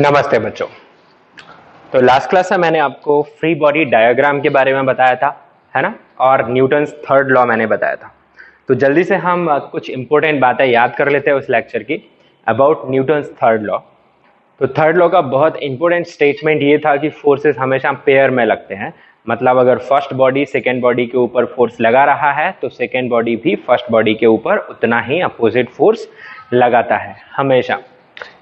नमस्ते बच्चों। तो लास्ट क्लास में मैंने आपको फ्री बॉडी डायग्राम के बारे में बताया था, है ना, और न्यूटन्स थर्ड लॉ मैंने बताया था। तो जल्दी से हम कुछ इंपॉर्टेंट बातें याद कर लेते हैं उस लेक्चर की अबाउट न्यूटन्स थर्ड लॉ। तो थर्ड लॉ का बहुत इंपॉर्टेंट स्टेटमेंट ये था कि फोर्सेस हमेशा पेयर में लगते हैं। मतलब अगर फर्स्ट बॉडी सेकेंड बॉडी के ऊपर फोर्स लगा रहा है तो सेकेंड बॉडी भी फर्स्ट बॉडी के ऊपर उतना ही अपोजिट फोर्स लगाता है हमेशा।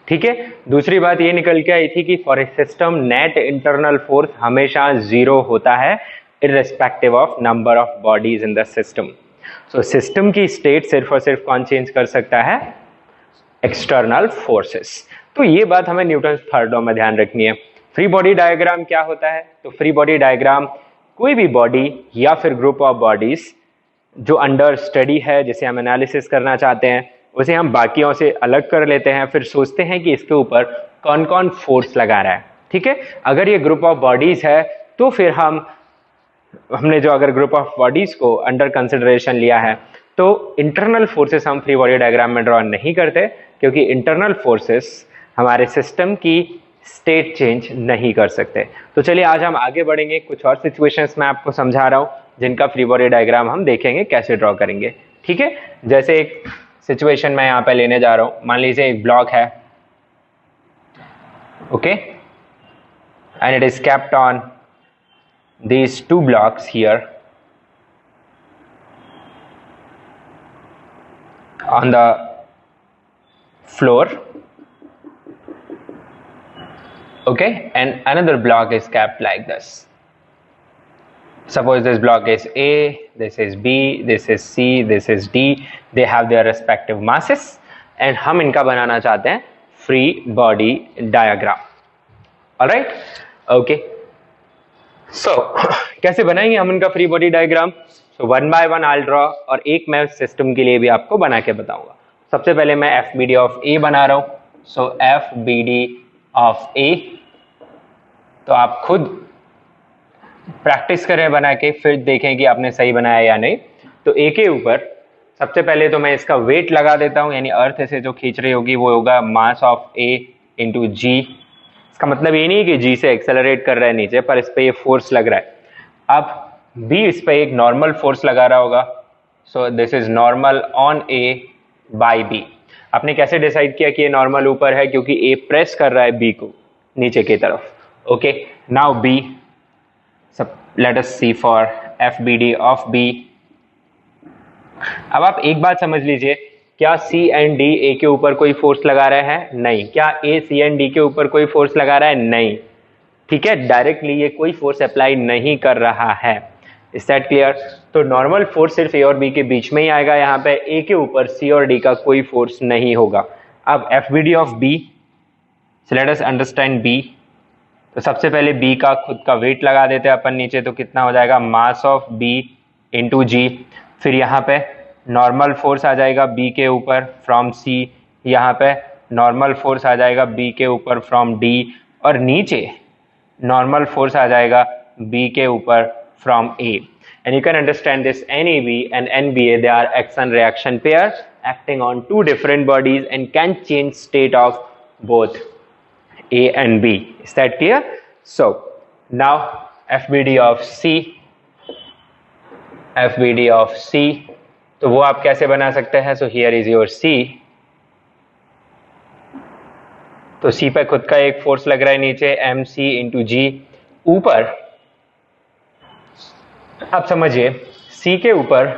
ठीक है। दूसरी बात ये निकल के आई थी कि for a system net internal force हमेशा जीरो होता है irrespective of number of bodies in the system. So system की स्टेट सिर्फ और सिर्फ कौन चेंज कर सकता है? External forces. तो ये बात हमें न्यूटन थर्ड लॉ में ध्यान रखनी है। फ्री बॉडी डायग्राम क्या होता है? तो फ्री बॉडी डायग्राम कोई भी बॉडी या फिर ग्रुप ऑफ बॉडीज जो अंडर स्टडी है, जिसे हम एनालिसिस करना चाहते हैं, उसे हम बाकियों से अलग कर लेते हैं, फिर सोचते हैं कि इसके ऊपर कौन कौन फोर्स लगा रहा है। ठीक है। अगर ये ग्रुप ऑफ बॉडीज है तो फिर हमने जो अगर ग्रुप ऑफ बॉडीज को अंडर कंसिडरेशन लिया है तो इंटरनल फोर्सेस हम फ्री बॉडी डायग्राम में ड्रॉ नहीं करते, क्योंकि इंटरनल फोर्सेस हमारे सिस्टम की स्टेट चेंज नहीं कर सकते। तो चलिए आज हम आगे बढ़ेंगे। कुछ और सिचुएशंस मैं आपको समझा रहा हूं जिनका फ्री बॉडी डायग्राम हम देखेंगे कैसे ड्रॉ करेंगे। ठीक है। जैसे एक सिचुएशन मैं यहां पे लेने जा रहा हूं। मान लीजिए एक ब्लॉक है, okay, and it is kept on these two blocks here on the floor, okay, and another block is kept like this. Suppose this block is A, this is B, this is C, this is D. They have their respective masses and हम इनका बनाना चाहते हैं free body diagram. Alright, okay. So कैसे बनाएंगे हम इनका free body diagram? So one by one I'll draw, और एक मैं सिस्टम के लिए भी आपको बना के बताऊंगा। सबसे पहले मैं FBD ऑफ A बना रहा हूं। So FBD ऑफ A, तो आप खुद प्रैक्टिस करें बना के, फिर देखें कि आपने सही बनाया या नहीं। तो A के ऊपर सबसे पहले तो मैं इसका वेट लगा देता हूं, यानी अर्थ से जो खींच रही होगी वो होगा मास ऑफ A इंटू G। इसका मतलब ये नहीं कि G से एक्सेलरेट कर रहा है नीचे, पर इस पे ये फोर्स लग रहा है। अब B इस पे एक नॉर्मल फोर्स लगा रहा होगा। So this is normal on A by B। आपने कैसे डिसाइड किया कि ये नॉर्मल ऊपर है? क्योंकि A प्रेस कर रहा है B को नीचे की तरफ। ओके, नाउ B, सब let us see for FBD of B। अब आप एक बात समझ लीजिए, क्या C एंड D A के ऊपर कोई फोर्स लगा रहे हैं? नहीं। क्या A C एंड D के ऊपर कोई फोर्स लगा रहा है? नहीं। ठीक है, डायरेक्टली ये कोई फोर्स अप्लाई नहीं कर रहा है। Is that clear? तो नॉर्मल फोर्स सिर्फ A और B के बीच में ही आएगा। यहाँ पे A के ऊपर C और D का कोई फोर्स नहीं होगा। अब FBD of B, so let us understand B। तो सबसे पहले B का खुद का वेट लगा देते हैं अपन नीचे, तो कितना हो जाएगा? Mass of B into G। फिर यहाँ पे नॉर्मल फोर्स आ जाएगा B के ऊपर फ्रॉम C, यहाँ पे नॉर्मल फोर्स आ जाएगा B के ऊपर फ्रॉम D, और नीचे नॉर्मल फोर्स आ जाएगा B के ऊपर from A. And you can understand this NAB and NBA, they are action reaction pair acting on two different bodies and can change state of both A and B. Is that clear? So now FBD of C, FBD of C, तो वो आप कैसे बना सकते हैं? So here is your C। तो C पे खुद का एक फोर्स लग रहा है नीचे, MC इंटू G। ऊपर आप समझिए C के ऊपर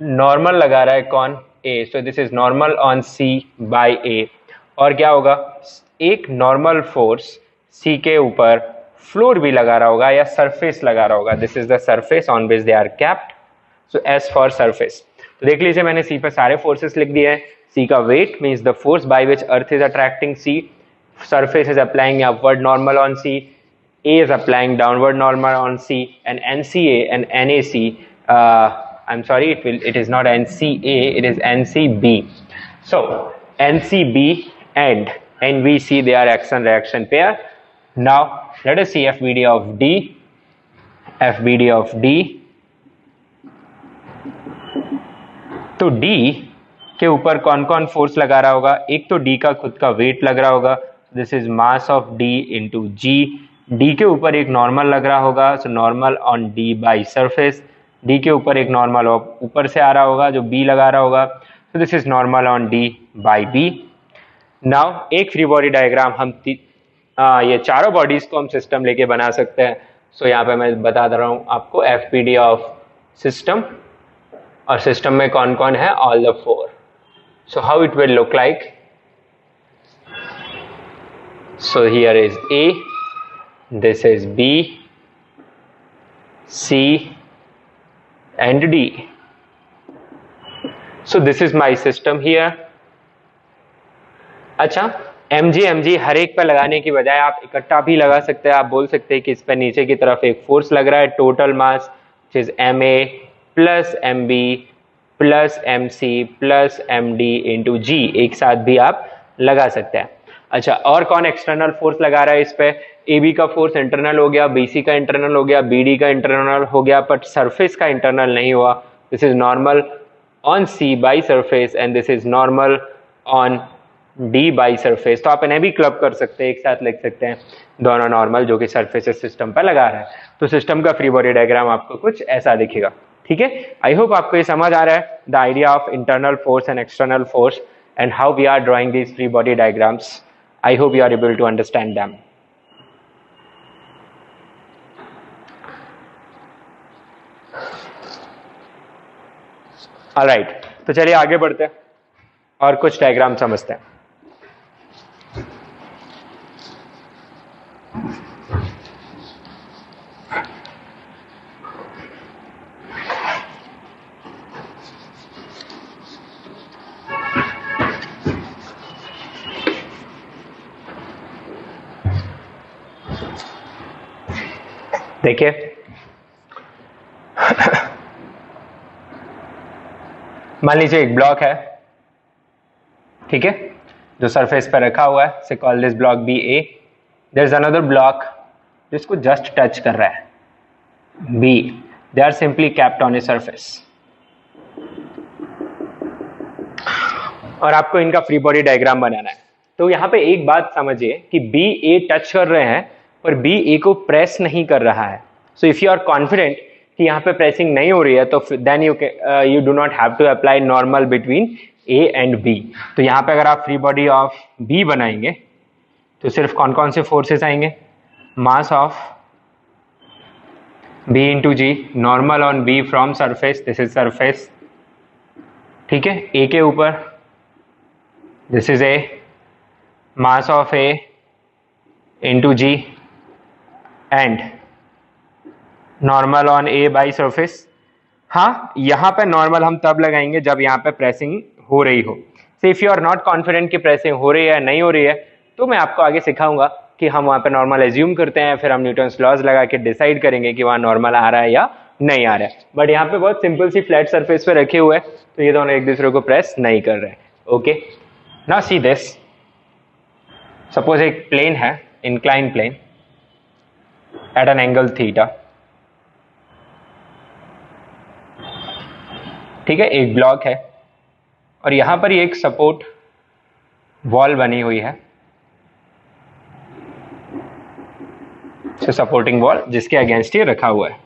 नॉर्मल लगा रहा है कौन? A। So this is normal on C by A। और क्या होगा? एक नॉर्मल फोर्स C के ऊपर फ्लोर भी लगा रहा होगा या सरफेस लगा रहा होगा। This is the surface on which they are kept. So S for surface. तो देख लीजिए मैंने C पे सारे फोर्सेस लिख दिए हैं। C का weight means the force by which earth is attracting C, surface is applying upward normal on C, A is applying downward normal on C, and NCA and NAC, I'm sorry, it is not NCA, it is NCB. So NCB and NVC, they are action reaction pair. Now let us see FBD of D. FBD of D, तो D के ऊपर कौन कौन force लगा रहा होगा? एक तो D का खुद का वेट लग रहा होगा, this is mass of D into g. D के ऊपर एक नॉर्मल लग रहा होगा, so normal on D by surface. D के ऊपर एक नॉर्मल ऊपर से आ रहा होगा जो बी लगा रहा होगा, so this is normal on D by B. Now एक फ्री बॉडी डायग्राम हम ये चारों बॉडीज को हम सिस्टम लेके बना सकते हैं। सो यहाँ पे मैं बता दे रहा हूँ आपको एफपीडी ऑफ सिस्टम, और सिस्टम में कौन कौन है, all the four. So how it will look like, so here is A, this is B, C and D. So this is my system here. अच्छा, एमजी हर एक पर लगाने की बजाय आप इकट्ठा भी लगा सकते हैं। आप बोल सकते हैं कि इस पर नीचे की तरफ एक फोर्स लग रहा है, total mass is m a plus m b plus m c plus m d into g, एक साथ भी आप लगा सकते हैं। अच्छा, और कौन एक्सटर्नल फोर्स लगा रहा है इस पे, ए बी का फोर्स इंटरनल हो गया, बी सी का इंटरनल हो गया, बी डी का इंटरनल हो गया, बट सरफेस का इंटरनल नहीं हुआ। This is normal on C by surface and this is normal on D by surface. तो आप इन्हें भी क्लब कर सकते हैं, एक साथ लिख सकते हैं दोनों नॉर्मल जो कि सरफेस सिस्टम पर लगा रहा है। तो सिस्टम का फ्री बॉडी डायग्राम आपको कुछ ऐसा दिखेगा। ठीक है, आई होप आपको ये समझ आ रहा है the idea of internal force and external force and how we are drawing this free body diagrams. I hope you are able to understand them. Alright, तो चलिए आगे बढ़ते हैं और कुछ डायग्राम समझते हैं। देखिए, मान लीजिए एक ब्लॉक है, ठीक है, जो सरफेस पर रखा हुआ है, say call this block be A. There is another block जिसको जस्ट टच कर रहा है, B, they are simply kept on a surface. और आपको इनका फ्री बॉडी डायग्राम बनाना है। तो यहाँ पे एक बात समझिए कि बी ए टच कर रहे हैं पर बी ए को प्रेस नहीं कर रहा है। So if you are confident कि यहाँ पे प्रेसिंग नहीं हो रही है, तो then you do not have to apply normal between A and B. तो यहाँ पे अगर आप फ्री बॉडी ऑफ बी बनाएंगे तो सिर्फ कौन कौन से फोर्सेस आएंगे, mass of B into g, normal on B from surface, this is surface, ठीक है, ए के ऊपर, this is A, mass of A into g and normal on A by surface. हाँ, यहाँ पे नॉर्मल हम तब लगाएंगे जब यहाँ पे प्रेसिंग हो रही हो। So if you are not confident कि प्रेसिंग हो रही है नहीं हो रही है, तो मैं आपको आगे सिखाऊंगा कि हम वहाँ पे नॉर्मल एज्यूम करते हैं, फिर हम न्यूटन्स लॉज लगा के डिसाइड करेंगे कि वहाँ नॉर्मल आ रहा है या नहीं आ रहा है। बट यहाँ पे बहुत सिंपल सी फ्लैट सरफेस पे रखे हुए हैं, तो ये दोनों एक दूसरे को प्रेस नहीं कर रहे हैं। Okay, now see this, suppose एक प्लेन है, incline plane at an angle theta, ठीक है, एक ब्लॉक है और यहां पर एक सपोर्ट वॉल बनी हुई है, सपोर्टिंग वॉल जिसके अगेंस्ट ये रखा हुआ है,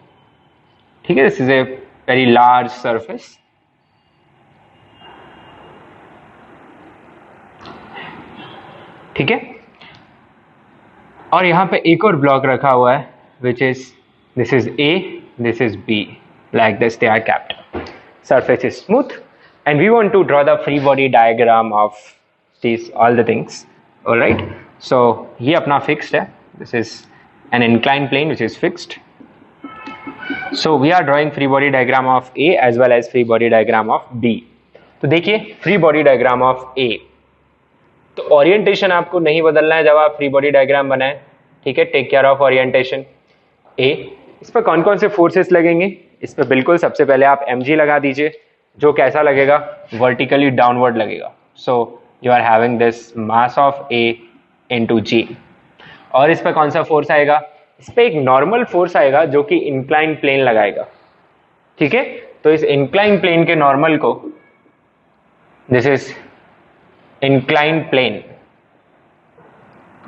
ठीक है। This is a very large surface, ठीक है, और यहां पे एक और ब्लॉक रखा हुआ है which is, this is A, this is B, like this they are kept, surface is smooth and we want to draw the free body diagram of these all the things. All right, so ये अपना fixed है, this is an inclined plane which is fixed, so we are drawing free body diagram of A as well as free body diagram of B. तो देखिए free body diagram of A, तो orientation आपको नहीं बदलना है जब आप free body diagram बनाएं, ठीक है, take care of orientation। A, इस पर कौन कौन से फोर्सेस लगेंगे, इस पर बिल्कुल सबसे पहले आप mg लगा दीजिए, जो कैसा लगेगा, वर्टिकली डाउनवर्ड लगेगा। So you are having this mass of a into g. और इस पर कौन सा फोर्स आएगा, इस पर एक नॉर्मल फोर्स आएगा जो कि इंक्लाइन प्लेन लगाएगा, ठीक है। तो इस इंक्लाइन प्लेन के नॉर्मल को, this is incline plane,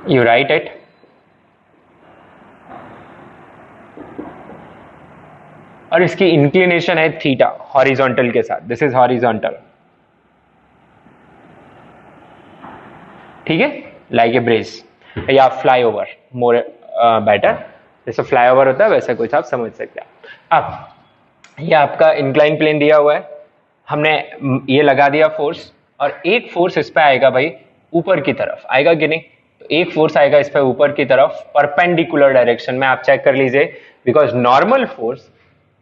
you write it, और इसकी इंक्लिनेशन है थीटा हॉरिजॉन्टल के साथ, दिस इज हॉरिजॉन्टल, ठीक है, लाइक ए ब्रिज या फ्लाईओवर, मोर बेटर, जैसे फ्लाईओवर होता है वैसे कुछ आप समझ सकते हैं। अब ये आपका इंक्लाइन प्लेन दिया हुआ है, हमने ये लगा दिया फोर्स, और एक फोर्स इस पे आएगा भाई ऊपर की तरफ, आएगा कि नहीं, तो एक फोर्स आएगा इस पे ऊपर की तरफ परपेंडिकुलर डायरेक्शन में, आप चेक कर लीजिए, बिकॉज नॉर्मल फोर्स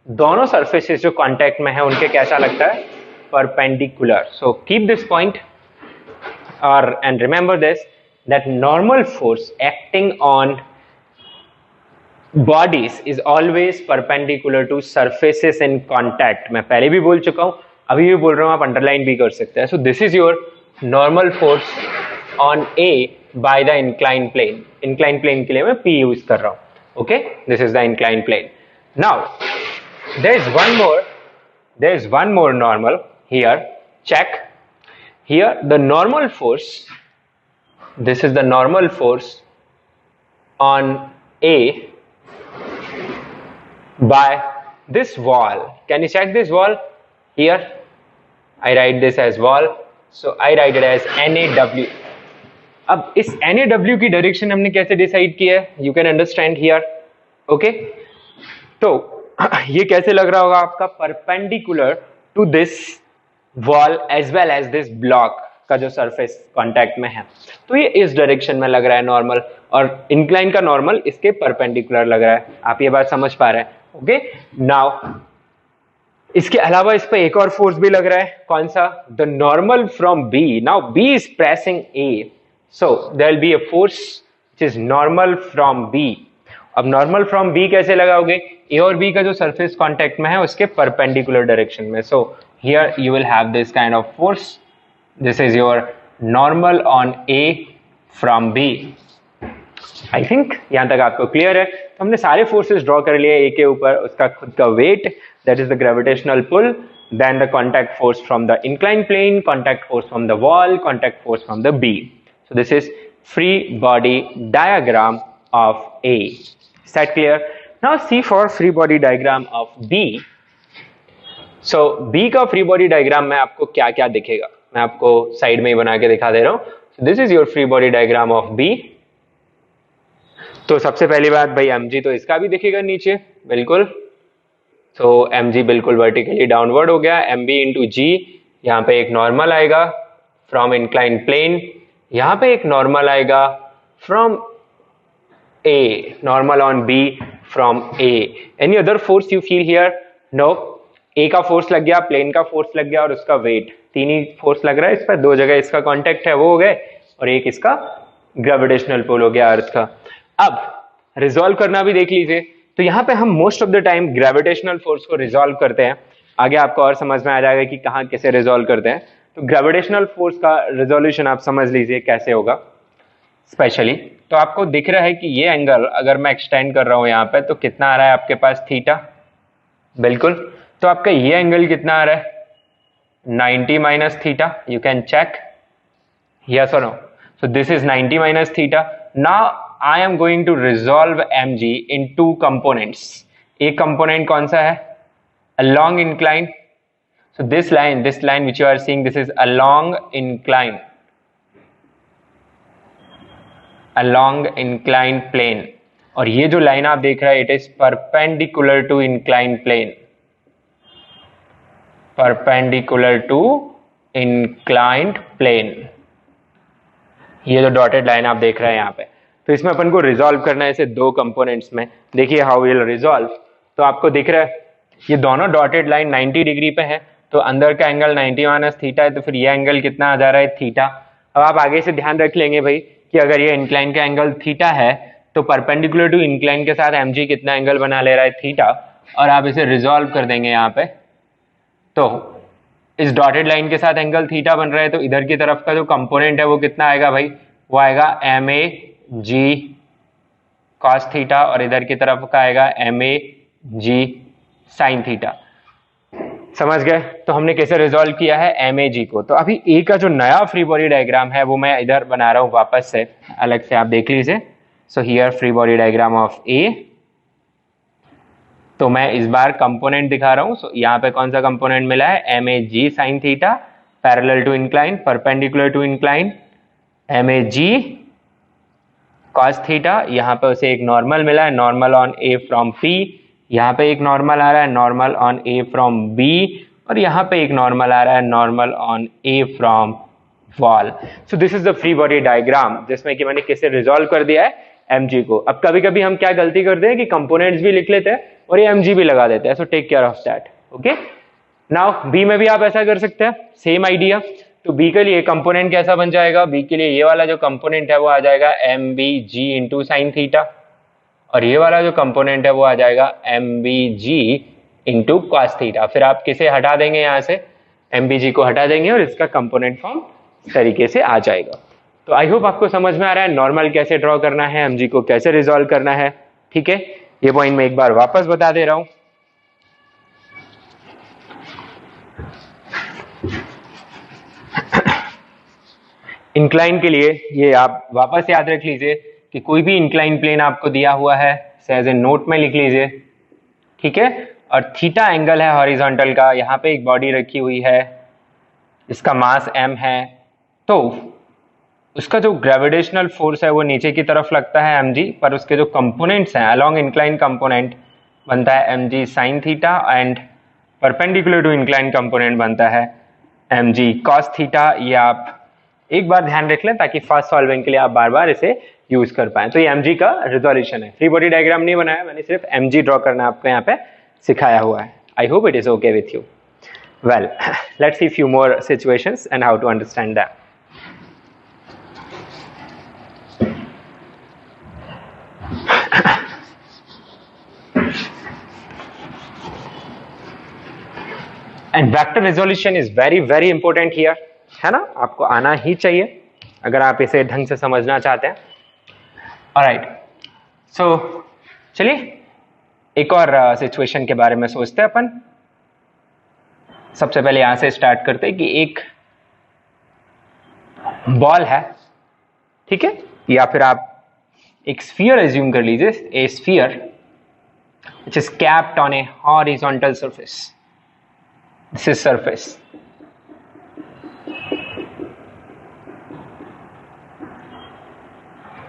दोनों सरफेसेस जो कांटेक्ट में है उनके कैसा लगता है, perpendicular. So keep this point or and remember this, that normal force acting on bodies is always perpendicular to surfaces in contact। मैं पहले भी बोल चुका हूं, अभी भी बोल रहा हूं, आप अंडरलाइन भी कर सकते हैं। So this is your normal force on A by the incline plane, incline plane के लिए मैं P यूज कर रहा हूं, okay, this is the incline plane. Now there is one more normal here, check here, the normal force, this is the normal force on A by this wall, can you check this wall here, I write this as wall, so I write it as NAW। अब इस NAW की direction हमने कैसे decide किया है, you can understand here, okay, तो ये कैसे लग रहा होगा आपका, perpendicular to this wall as well as this block का जो सरफेस कांटेक्ट में है, तो ये इस डायरेक्शन में लग रहा है नॉर्मल, और इंक्लाइन का नॉर्मल इसके परपेंडिकुलर लग रहा है, आप ये बात समझ पा रहे हैं, ओके। नाउ इसके अलावा इस पे एक और फोर्स भी लग रहा है, कौन सा, the normal from B, now B is pressing A, so there will be a force which is normal from B. अब नॉर्मल फ्रॉम बी कैसे लगाओगे, ए और बी का जो सरफेस कांटेक्ट में है उसके परपेंडिकुलर डायरेक्शन में, so here you will have this kind of force, this is your normal on A from B. I think यहां तक आपको क्लियर है। तो हमने सारे फोर्सेस ड्रॉ कर लिए ए के ऊपर, उसका खुद का weight, that is the gravitational pull, then the contact force from the incline plane, contact force from the wall, contact force from the B. So this is free body diagram of A. Set clear? Now see for free body diagram of B. So B का free body diagram में आपको क्या क्या दिखेगा, मैं आपको side में ही बना के दिखा दे रहा हूं। So this is your free body diagram of B. तो सबसे पहली बात भाई mg तो इसका भी दिखेगा नीचे, बिल्कुल, तो mg बिल्कुल वर्टिकली डाउनवर्ड हो गया, mb इंटू g, यहाँ पे एक नॉर्मल आएगा फ्रॉम इंक्लाइन प्लेन, यहाँ पे एक नॉर्मल आएगा from A, normal on B from A. Any other force you feel here? No. A का फोर्स लग गया, प्लेन का फोर्स लग गया, और उसका वेट, तीन ही फोर्स लग रहा है इस पर, दो जगह इसका कांटेक्ट है वो हो गए, और एक इसका ग्रेविटेशनल पुल हो गया अर्थ का। अब रिजॉल्व करना भी देख लीजिए, तो यहाँ पे हम most of the time gravitational force को रिजॉल्व करते हैं, आगे आपको और समझ में आ जाएगा कि कहाँ कैसे रिजॉल्व करते हैं। तो ग्रेविटेशनल फोर्स का रिजोल्यूशन आप समझ लीजिए कैसे होगा स्पेशली। तो आपको दिख रहा है कि ये एंगल अगर मैं एक्सटेंड कर रहा हूं यहाँ पे, तो कितना आ रहा है आपके पास, थीटा, बिल्कुल। तो आपका ये एंगल कितना आ रहा है, 90 minus theta, you can check, yes और no. So this is 90 minus theta. Now I am going to resolve mg in two components. एक कंपोनेंट कौन सा है, along incline, so this line which you are seeing, this is along inclined plane, और ये जो line आप देख रहे हैं it is perpendicular to incline plane, perpendicular to inclined plane, ये जो डॉटेड लाइन आप देख रहे हैं यहाँ पे। तो इसमें अपन को रिजॉल्व करना है इसे दो कंपोनेंट्स में, देखिए हाउ विल रिजॉल्व। तो आपको दिख रहा है ये दोनों डॉटेड लाइन 90 डिग्री पे है, तो अंदर का एंगल 90 माइनस थीटा है, तो फिर ये एंगल कितना आ जा रहा है, थीटा। अब आप आगे से ध्यान रख लेंगे भाई कि अगर ये इंक्लाइन का एंगल थीटा है, तो परपेंडिकुलर टू इंक्लाइन के साथ mg कितना एंगल बना ले रहा है, थीटा, और आप इसे रिजॉल्व कर देंगे यहाँ पे। तो इस डॉटेड लाइन के साथ एंगल थीटा बन रहा है, तो इधर की तरफ का जो कंपोनेंट है वो कितना आएगा भाई, वो आएगा mag cos थीटा, और इधर की तरफ का आएगा mag sin थीटा। समझ गए? तो हमने कैसे रिजॉल्व किया है एमएजी को। तो अभी ए का जो नया फ्री बॉडी डायग्राम है वो मैं इधर बना रहा हूं वापस से, अलग से आप देख लीजिए। So here free body diagram of A. तो मैं इस बार कंपोनेंट दिखा रहा हूं। सो यहाँ पे कौन सा कंपोनेंट मिला है, mg sine theta parallel to incline perpendicular to incline, mg cos theta, यहाँ पे उसे एक नॉर्मल मिला है, normal on A from P, यहाँ पे एक नॉर्मल आ रहा है, normal on A from B, और यहाँ पे एक नॉर्मल आ रहा है, normal on A from wall. So this is the free body diagram जिसमें कि मैंने कैसे रिजॉल्व कर दिया है एमजी को। अब कभी कभी हम क्या गलती करते हैं कि कंपोनेंट्स भी लिख लेते हैं और ये एमजी भी लगा देते हैं। So take care of that. Okay, now B में भी आप ऐसा कर सकते हैं, सेम आइडिया। तो बी के लिए कंपोनेंट कैसा बन जाएगा, बी के लिए ये वाला जो कंपोनेंट है वो आ जाएगा एम बी जी इंटू साइन थीटा, और ये वाला जो कंपोनेंट है वो आ जाएगा एम बी जी इंटू कॉस थीटा। फिर आप किसे हटा देंगे, यहाँ से एम बी जी को हटा देंगे और इसका कंपोनेंट फॉर्म इस तरीके से आ जाएगा। तो आई होप आपको समझ में आ रहा है नॉर्मल कैसे ड्रॉ करना है, एम जी को कैसे रिजॉल्व करना है। ठीक है, ये पॉइंट मैं एक बार वापस बता दे रहा हूं। इंक्लाइन के लिए ये आप वापस याद रख लीजिए कि कोई भी इंक्लाइन प्लेन आपको दिया हुआ है, एज ए नोट में लिख लीजिए। ठीक है, और थीटा एंगल है हॉरिजॉन्टल का, यहाँ पे एक बॉडी रखी हुई है, इसका मास m है, तो उसका जो ग्रेविटेशनल फोर्स है वो नीचे की तरफ लगता है mg, पर उसके जो कंपोनेंट्स हैं अलोंग इंक्लाइन कंपोनेंट बनता है mg sine theta, and perpendicular to incline component बनता है mg कॉस थीटा। ये आप एक बार ध्यान रख लें ताकि फास्ट सॉल्विंग के लिए आप बार बार इसे यूज कर पाए। तो ये mg का रिजोल्यूशन है, फ्री बॉडी डायग्राम नहीं बनाया मैंने, सिर्फ mg ड्रॉ करना आपको यहाँ पे सिखाया हुआ है। I hope it is okay with you. Well, let's see few more situations and how to understand that. And vector resolution is very very important here, है ना, आपको आना ही चाहिए अगर आप इसे ढंग से समझना चाहते हैं। ऑलराइट, सो चलिए एक और सिचुएशन के बारे में सोचते हैं अपन। सबसे पहले यहां से स्टार्ट करते हैं कि एक बॉल है, ठीक है, या फिर आप एक स्फीयर एज्यूम कर लीजिए, ए sphere which is capped on A horizontal surface. This is surface.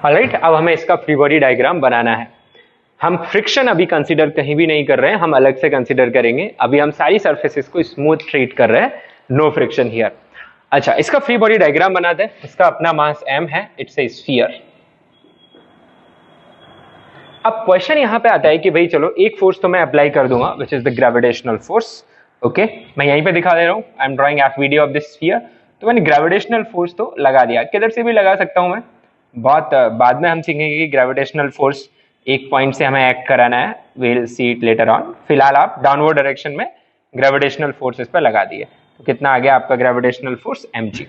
Alright, अब हमें इसका फ्री बॉडी डायग्राम बनाना है। हम फ्रिक्शन अभी कंसीडर कहीं भी नहीं कर रहे हैं, हम अलग से कंसीडर करेंगे। अभी हम सारी सरफेसेस को स्मूथ ट्रीट कर रहे हैं, नो फ्रिक्शन हियर। अच्छा, इसका फ्री बॉडी डायग्राम बनाते हैं। इसका अपना मास m है, इट्स ए स्फीयर। अब क्वेश्चन यहां पे आता है कि भाई चलो एक फोर्स तो मैं अप्लाई कर दूंगा which is the gravitational force. Okay, मैं यहीं पे दिखा दे रहा हूं, I am drawing F video of this sphere. तो मैंने ग्रेविटेशनल फोर्स तो लगा दिया, किधर से भी लगा सकता हूं मैं, बहुत बाद में हम सीखेंगे कि ग्रेविटेशनल फोर्स एक पॉइंट से हमें एक्ट कराना है, will see it later on. फिलहाल आप डाउनवर्ड डायरेक्शन में ग्रेविटेशनल फोर्स इस पर लगा दिए, तो कितना आ गया आपका gravitational force mg।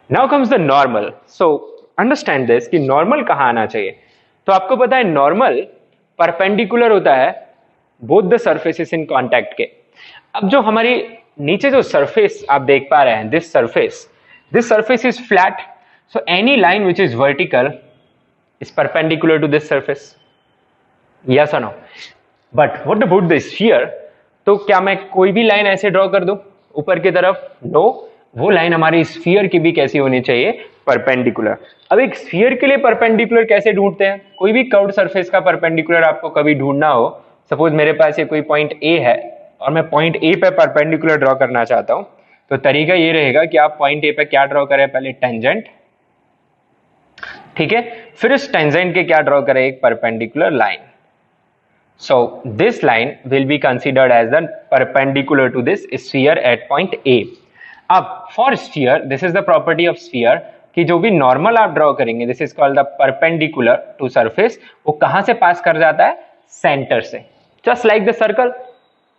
Now comes the normal. So understand this कि नॉर्मल कहां आना चाहिए। तो आपको पता है नॉर्मल परपेंडिकुलर होता है both the surfaces in contact के। अब जो हमारी नीचे जो सरफेस आप देख पा रहे हैं, this surface is flat, so any line which is vertical is perpendicular to this surface, yes और no. But what about the sphere? तो क्या मैं कोई भी लाइन ऐसे ड्रॉ कर दूं ऊपर की तरफ? नो, वो लाइन हमारी स्फीयर की भी कैसी होनी चाहिए? परपेंडिकुलर। अब एक स्फीयर के लिए परपेंडिकुलर कैसे ढूंढते हैं? कोई भी कर्व्ड सरफेस का परपेंडिकुलर आपको कभी ढूंढना हो, सपोज मेरे पास ये कोई पॉइंट ए है और मैं पॉइंट ए पे परपेंडिकुलर ड्रॉ करना चाहता हूं, तो तरीका ये रहेगा कि आप पॉइंट ए पे क्या ड्रॉ करें, पहले टेंजेंट, ठीक है, फिर इस टेंजेंट के क्या ड्रॉ करें, एक perpendicular line. So this line will be considered as the perpendicular to this sphere at point A. अब for sphere, this is the property of sphere कि जो भी नॉर्मल आप ड्रॉ करेंगे, this is called the perpendicular to surface, वो कहां से pass कर जाता है? सेंटर से। Just like the circle.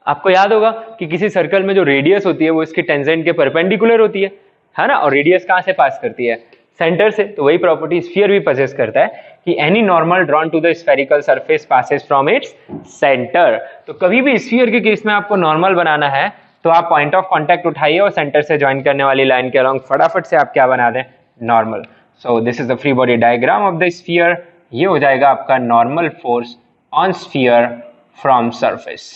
आपको याद होगा कि किसी सर्कल में जो रेडियस होती है वो इसके टेंजेंट के परपेंडिकुलर होती है ना, और रेडियस कहां से पास करती है? सेंटर से। तो वही प्रॉपर्टी स्फीयर भी पजेस करता है कि any normal drawn to the spherical surface passes from its centre. तो कभी भी स्फीयर के केस में आपको नॉर्मल बनाना है तो आप पॉइंट ऑफ कांटेक्ट उठाइए और सेंटर से ज्वाइन करने वाली लाइन के अलोंग फटाफट से आप क्या बना दें, normal. So this is the free body diagram of the sphere. ये हो जाएगा आपका normal force on sphere from surface.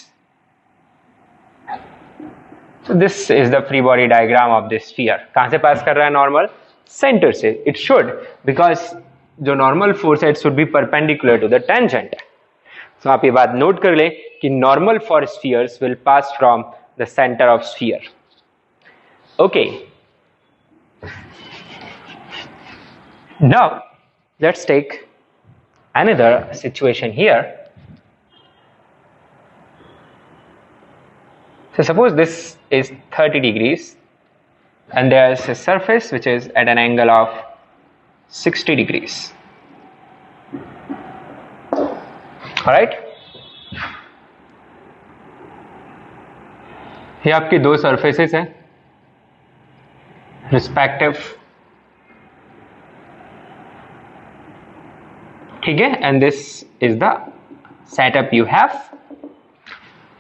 So this is the free body diagram of this sphere. कहाँ से पास कर रहा है नॉर्मल? सेंटर से. It should, because जो नॉर्मल फोर्स है, it should be perpendicular to the tangent. So आप ये बात नोट कर ले कि normal for spheres will pass from the center of sphere. Okay. Now let's take another situation here. So suppose this is 30 degrees and there is a surface which is at an angle of 60 degrees. Alright? ये आपकी दो surfaces हैं respective, ठीक है, and this is the setup you have.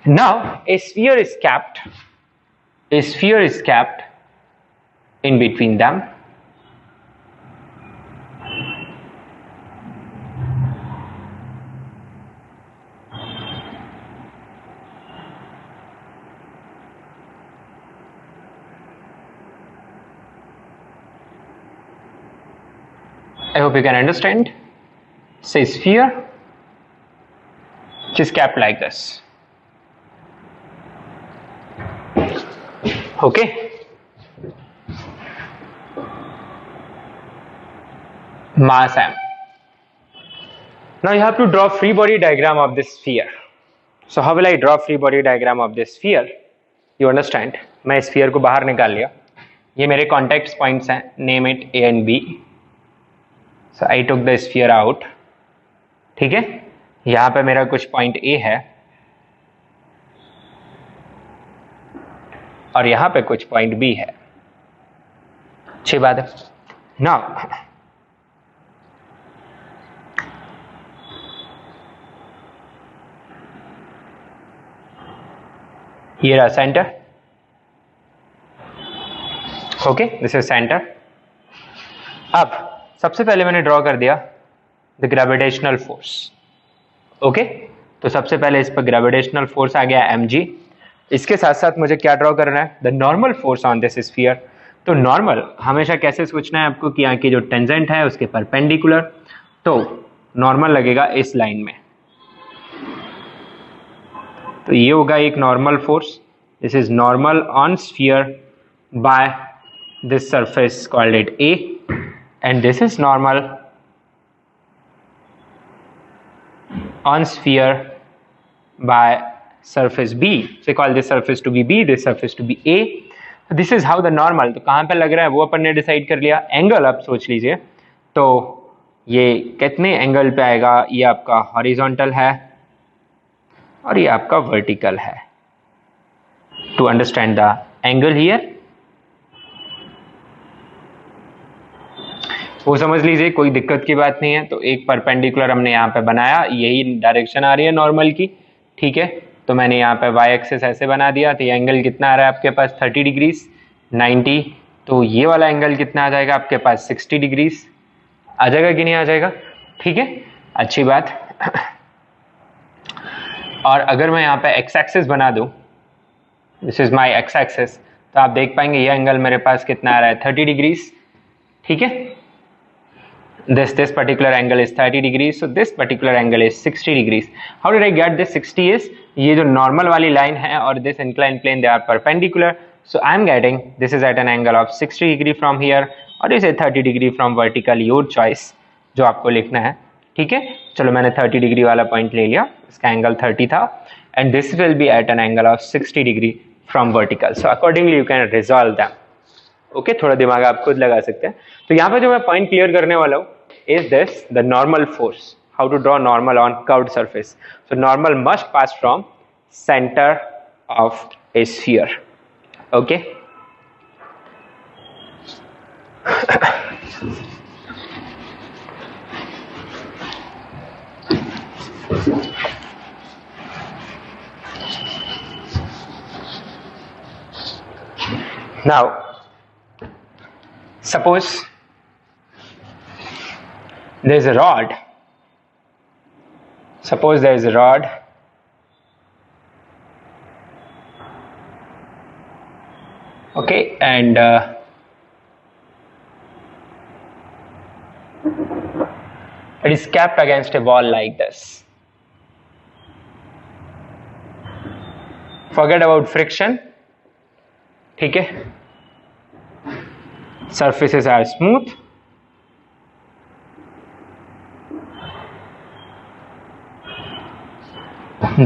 Now a sphere is kept in between them. I hope you can understand. Say sphere which is kept like this. Okay. Mass m. Now you have to draw free body diagram of this sphere. So how will I draw free body diagram of this sphere? You understand? मैं sphere को बाहर निकाल लिया. ये मेरे contact points हैं. Name it A and B. So I took the sphere out. ठीक है? यहाँ पे मेरा कुछ point A है. और यहां पे कुछ पॉइंट बी है. अच्छी बात है. नाउ ये रहा centre. Okay, this is centre. अब सबसे पहले मैंने ड्रॉ कर दिया द ग्रेविटेशनल फोर्स. ओके, तो सबसे पहले इस पर ग्रेविटेशनल फोर्स आ गया mg. इसके साथ साथ मुझे क्या ड्रॉ करना है? The normal force on this sphere. तो नॉर्मल हमेशा कैसे सोचना है आपको कि यहाँ की जो टेंजेंट है उसके परपेंडिकुलर. तो नॉर्मल लगेगा इस लाइन में. तो ये होगा एक normal force. This is normal on sphere by this surface called it A, and this is normal on sphere by surface B. So call this surface to be B, this surface to be A. So this is how the normal. तो कहाँ पे लग रहा है वो अपन ने decide कर लिया. एंगल आप सोच लीजिए. तो ये कितने एंगल पे आएगा? ये आपका हॉरिजॉन्टल है और ये आपका वर्टिकल है. To understand the angle here, वो समझ लीजिए, कोई दिक्कत की बात नहीं है. तो एक परपेंडिकुलर हमने यहाँ पे बनाया, यही डायरेक्शन आ रही है नॉर्मल की. ठीक है, तो मैंने यहाँ पे y एक्सिस ऐसे बना दिया. तो ये एंगल कितना आ रहा है आपके पास? 30 डिग्रीज, 90. तो ये वाला एंगल कितना आ जाएगा आपके पास? 60 डिग्रीज. आ जाएगा कि नहीं आ जाएगा? ठीक है, अच्छी बात. और अगर मैं यहाँ पे x एक्सिस बना दूँ, this is my x axis, तो आप देख पाएंगे ये एंगल मेरे पास कितना आ रहा है? 30 डिग्रीज. ठीक है, this particular angle is 30 degrees, so this particular angle is 60 degrees. How did I get this 60? is ये जो normal वाली line है और this inclined plane they are perpendicular, so I am getting this is at an angle of 60 degree from here और इसे 30 degree from vertical, your choice जो आपको लिखना है. ठीक है, चलो मैंने 30 डिग्री वाला पॉइंट ले लिया, इसका एंगल 30 था, and this will be at an angle of 60 degree from vertical. So accordingly you can resolve them. Okay, थोड़ा दिमाग आप खुद लगा सकते हैं. तो यहाँ पे जो मैं पॉइंट क्लियर करने वाला हूँ is this the normal force. How to draw normal on curved surface? So normal must pass from center of a sphere. Okay. Now suppose there is a rod. Suppose there is a rod okay, and it is kept against a wall like this. Forget about friction. ठीक है, surfaces are smooth.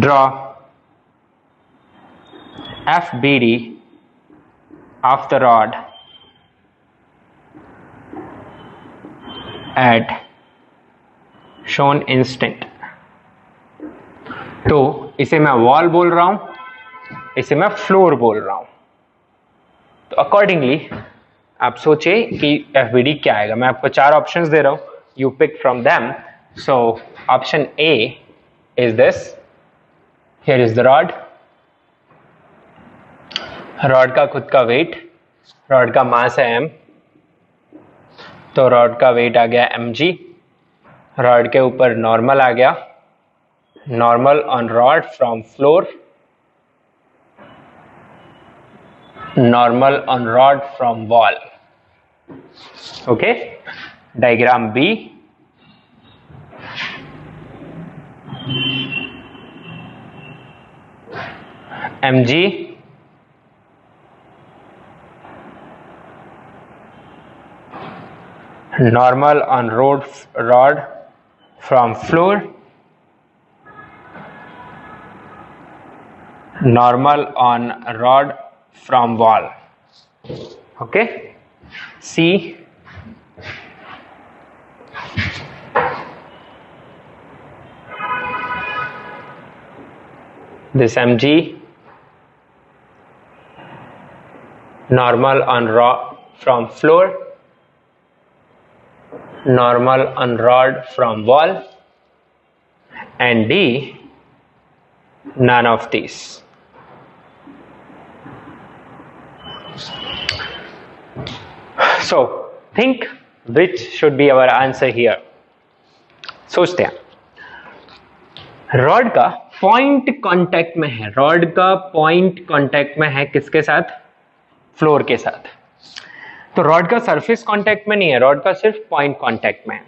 Draw FBD of the rod at shown instant. तो इसे मैं wall बोल रहा हूं, इसे मैं फ्लोर बोल रहा हूं. तो अकॉर्डिंगली आप सोचे कि FBD क्या आएगा. मैं आपको 4 ऑप्शंस दे रहा हूं, you pick from them. So option A is this. Here is the rod. Rod का खुद का वेट, रॉड का मास है m, तो रॉड का वेट आ गया mg. रॉड के ऊपर नॉर्मल आ गया, normal on rod from floor, normal on rod from wall. Okay, diagram B. mg normal on rod from floor, normal on rod from wall. Okay, C. This mg normal on rod from floor, normal on rod from wall, and D, none of these. So think which should be our answer here. सोचते हैं. Rod का point contact में है, rod का point contact में है किसके साथ? फ्लोर के साथ. तो रॉड का सरफेस कांटेक्ट में नहीं है, रॉड का सिर्फ पॉइंट कांटेक्ट में है.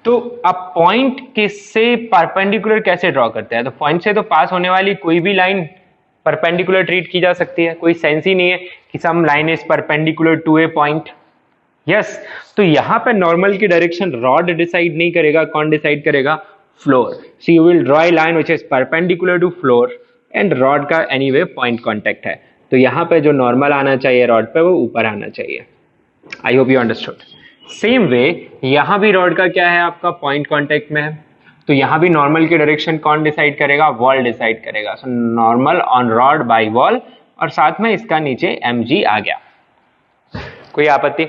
तो आप पॉइंट किससे परपेंडिकुलर कैसे ड्रॉ करते हैं? तो पॉइंट से तो पास होने वाली कोई भी लाइन परपेंडिकुलर ट्रीट की जा सकती है. कोई सेंस ही नहीं है कि some line is perpendicular to a point. Yes, तो यहां पे नॉर्मल की डायरेक्शन रॉड डिसाइड नहीं करेगा. कौन डिसाइड करेगा? Floor. So you will draw a line which is perpendicular to floor and rod का एनीवे पॉइंट कांटेक्ट है. तो यहां पे जो नॉर्मल आना चाहिए रॉड पे वो ऊपर आना चाहिए. आई hope you understood. Same way यहां भी रॉड का क्या है? आपका पॉइंट कांटेक्ट में है. तो यहां भी नॉर्मल की डायरेक्शन कौन डिसाइड करेगा? वॉल डिसाइड करेगा. So normal on rod by wall, और साथ में इसका नीचे mg आ गया. कोई आपत्ति?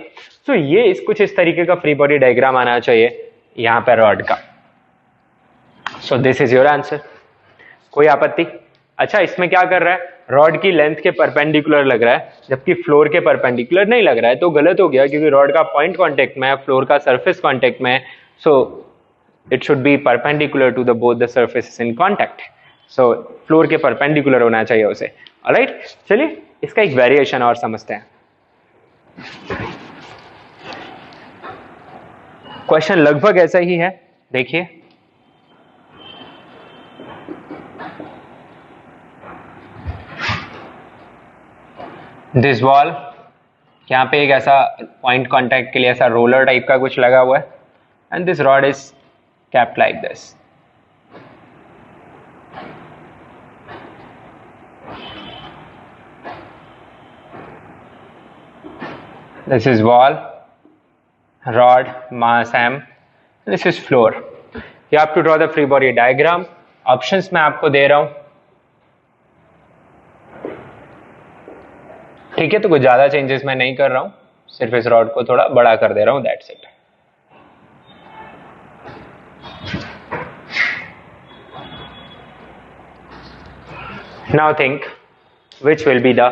सो ये कुछ इस तरीके का फ्री बॉडी डायग्राम आना चाहिए यहां पर रॉड का. सो दिस इज योर आंसर. कोई आपत्ति? अच्छा, इसमें क्या कर रहा है? रॉड की लेंथ के परपेंडिकुलर लग रहा है जबकि फ्लोर के परपेंडिकुलर नहीं लग रहा है. तो गलत हो गया क्योंकि रॉड का पॉइंट कांटेक्ट में है, फ्लोर का सरफेस कांटेक्ट में है. So it should be perpendicular to the both the surfaces in contact. So floor के परपेंडिकुलर होना चाहिए उसे. ऑलराइट, चलिए इसका एक वेरिएशन और समझते हैं. क्वेश्चन लगभग ऐसा ही है, देखिए. दिस वॉल, यहाँ पे एक ऐसा पॉइंट कांटेक्ट के लिए ऐसा रोलर टाइप का कुछ लगा हुआ है, and this rod is kept like this. This is wall, rod, mass m. This is floor. You have to draw the free body diagram. Options मैं आपको दे रहा हूं. ठीक है, तो कुछ ज्यादा चेंजेस मैं नहीं कर रहा हूं, सिर्फ इस रॉड को थोड़ा बड़ा कर दे रहा हूं. That's it. Now think which will be the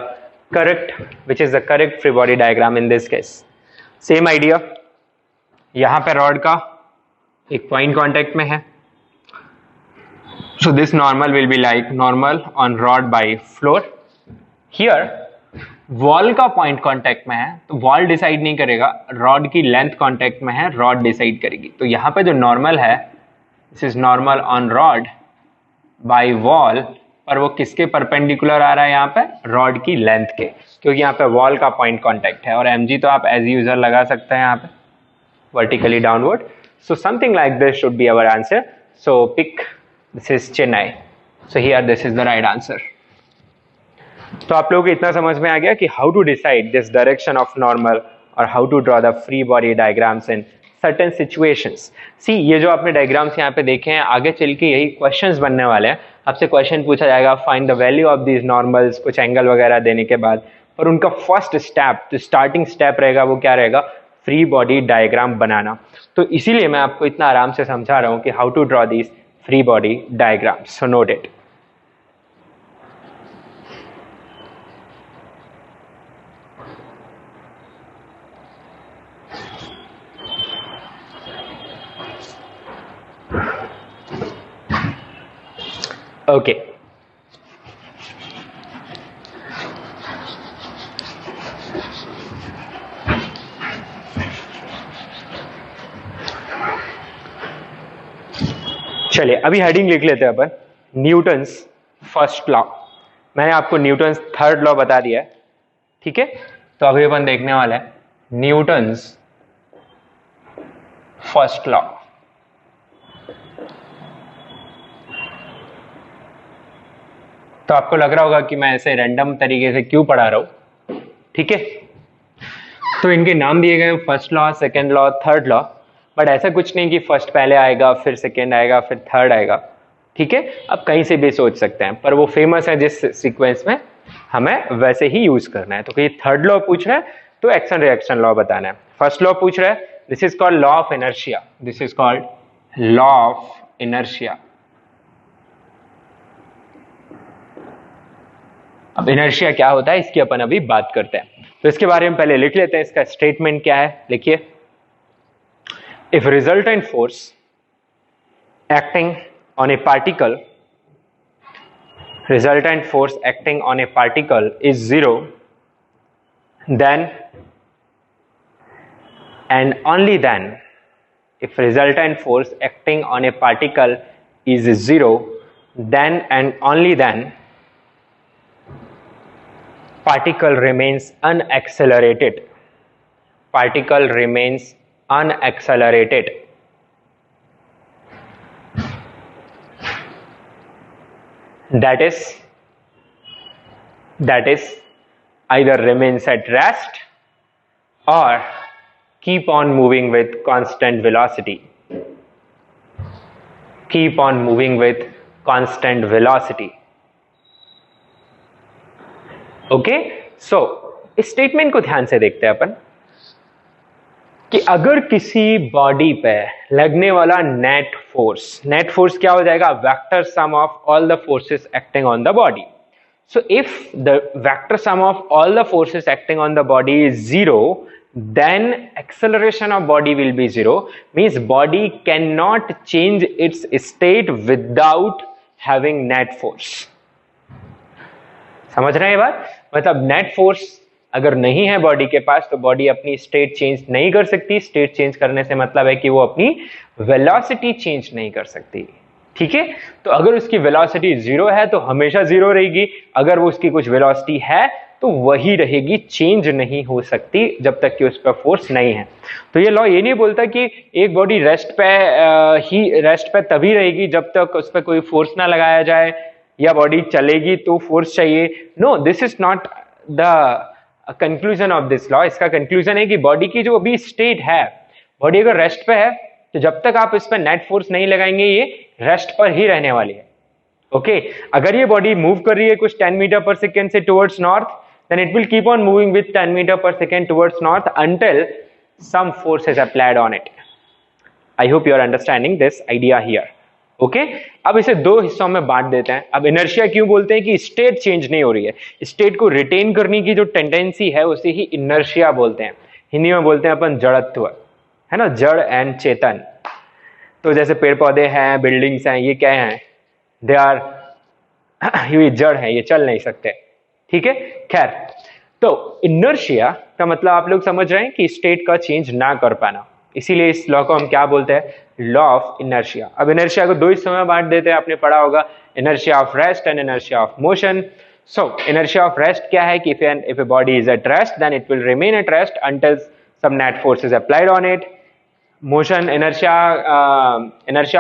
correct, which is the correct free body diagram in this case. Same idea, यहाँ पे रॉड का एक पॉइंट कांटेक्ट में है, so this normal will be like normal on rod by floor. Here wall का point contact में है, तो वॉल डिसाइड नहीं करेगा, रॉड की लेंथ कांटेक्ट में है, रॉड डिसाइड करेगी. तो यहाँ पे जो नॉर्मल है, this is normal on rod by wall, पर वो किसके परपेंडिकुलर आ रहा है यहाँ पे, रॉड की लेंथ के, क्योंकि यहाँ पे वॉल का पॉइंट कांटेक्ट है. और mg तो आप एज यूजर लगा सकते हैं यहाँ पे vertically downward. So something like this should be our answer. So pick, this is Chennai. So here this is the right answer. तो आप लोगों को इतना समझ में आ गया कि how to decide this direction of normal और how to draw the free body diagrams in certain situations. See, ये जो आपने डायग्राम्स यहाँ पे देखे हैं, आगे चल के यही क्वेश्चंस बनने वाले हैं. आपसे क्वेश्चन पूछा जाएगा, find the value of these normals, कुछ एंगल वगैरह देने के बाद, और उनका फर्स्ट स्टेप, जो स्टार्टिंग स्टेप रहेगा वो क्या रहेगा, फ्री बॉडी डायग्राम बनाना. तो इसीलिए मैं आपको इतना आराम से समझा रहा हूँ कि how to draw these free body diagrams. So note it. Okay, चलिए अभी हेडिंग लिख लेते हैं अपन, न्यूटन्स फर्स्ट लॉ. मैंने आपको न्यूटन्स थर्ड लॉ बता दिया है, ठीक है. तो अभी अपन देखने वाला है न्यूटन्स फर्स्ट लॉ. तो आपको लग रहा होगा कि मैं ऐसे रैंडम तरीके से क्यों पढ़ा रहा हूं, ठीक है. तो इनके नाम दिए गए first law, second law, third law, but ऐसा कुछ नहीं कि फर्स्ट पहले आएगा, फिर सेकेंड आएगा, फिर थर्ड आएगा, ठीक है. अब कहीं से भी सोच सकते हैं, पर वो फेमस है जिस सीक्वेंस में, हमें वैसे ही यूज करना है. तो कहीं थर्ड लॉ पूछ रहा है तो एक्शन रिएक्शन लॉ बताना है. फर्स्ट लॉ पूछ रहा है, this is called law of inertia. This is called law of inertia. अब इनर्शिया क्या होता है इसकी अपन अभी बात करते हैं. तो इसके बारे में पहले लिख लेते हैं, इसका स्टेटमेंट क्या है. लिखिए, if resultant force acting on A particle, resultant force acting on a particle is zero, then and only then, if resultant force acting on a particle is zero, then and only then particle remains unaccelerated. Particle remains unaccelerated. That is either remains at rest or keep on moving with constant velocity. Keep on moving with constant velocity. Okay, so इस statement को ध्यान से देखते हैं अपन कि अगर किसी body पे लगने वाला नेट फोर्स क्या हो जाएगा, vector sum of all the forces acting on the body. So if the vector sum of all the forces acting on the body is zero, then acceleration of body will be zero, means body cannot change its state without having net force. समझ रहे हैं ये बात? मतलब net force अगर नहीं है body के पास तो बॉडी अपनी स्टेट चेंज नहीं कर सकती. स्टेट चेंज करने से मतलब है कि वो अपनी वेलोसिटी चेंज नहीं कर सकती, ठीक है. तो अगर उसकी वेलोसिटी जीरो है तो हमेशा जीरो रहेगी, अगर वो उसकी कुछ वेलोसिटी है तो वही रहेगी, चेंज नहीं हो सकती जब तक कि उस पर फोर्स नहीं है. तो ये लॉ ये नहीं बोलता कि एक बॉडी रेस्ट पे तभी रहेगी जब तक उस पर कोई फोर्स ना लगाया जाए, या बॉडी चलेगी तो फोर्स चाहिए. No, this is not the conclusion of this law. इसका कंक्लूजन है कि बॉडी की जो अभी स्टेट है, बॉडी अगर रेस्ट पे है तो जब तक आप इस पर नेट फोर्स नहीं लगाएंगे ये रेस्ट पर ही रहने वाली है. ओके, अगर ये बॉडी मूव कर रही है कुछ 10 मीटर पर सेकेंड से towards north, then it will keep on moving with 10 meter per second towards north until some force is applied on it. I hope you are understanding this idea here. Okay अब इसे दो हिस्सों में बांट देते हैं। अब इनर्शिया क्यों बोलते हैं कि स्टेट चेंज नहीं हो रही है, स्टेट को रिटेन करने की जो टेंडेंसी है उसे ही इनर्शिया बोलते हैं। हिंदी में बोलते हैं अपन जड़त्व, है ना, जड़ एंड चेतन। तो जैसे पेड़ पौधे हैं, बिल्डिंग्स हैं, ये क्या हैं, दे आर ये जड़ है, ये चल नहीं सकते, ठीक है। खैर, तो इनर्शिया का मतलब आप लोग समझ रहे हैं कि स्टेट का चेंज ना कर पाना, इसीलिए इस लॉ को हम क्या बोलते हैं, लॉ ऑफ इनर्शिया। अब इनर्शिया को दो हिस्सों में बांट देते हैं, आपने पढ़ा होगा, inertia of rest and inertia of motion. So inertia of rest क्या है कि if a body is at rest then it will remain at rest until some net force is applied on it. Motion inertia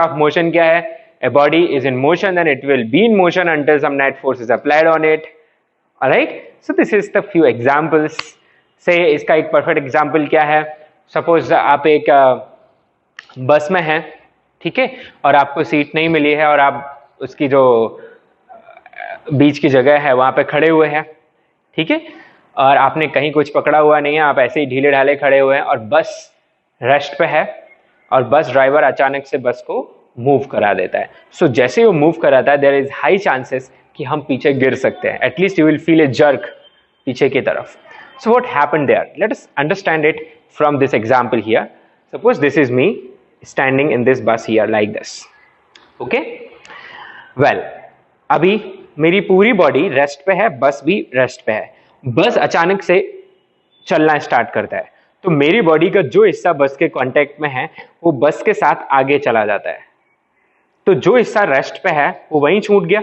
of motion क्या है, a body is in motion then it will be in motion until some net force is applied on it. Alright, so this is the few examples. से इसका एक perfect example क्या है, suppose आप एक बस में हैं, ठीक है, और आपको सीट नहीं मिली है और आप उसकी जो बीच की जगह है वहां पे खड़े हुए हैं, ठीक है, और आपने कहीं कुछ पकड़ा हुआ नहीं है, आप ऐसे ही ढीले ढाले खड़े हुए हैं और बस रेस्ट पे है और बस ड्राइवर अचानक से बस को मूव करा देता है। सो जैसे वो मूव कराता है देयर इज हाई चांसेस कि हम पीछे गिर सकते हैं, at least you will feel a jerk पीछे की तरफ। So what happened there, let us understand it from this example here. Suppose this is me standing in this bus here like this, okay. Well, अभी मेरी पूरी body rest पे है, बस भी रेस्ट पे है, बस अचानक से चलना स्टार्ट करता है, तो मेरी बॉडी का जो हिस्सा बस के कांटेक्ट में है वो बस के साथ आगे चला जाता है, तो जो हिस्सा रेस्ट पे है वो वहीं छूट गया,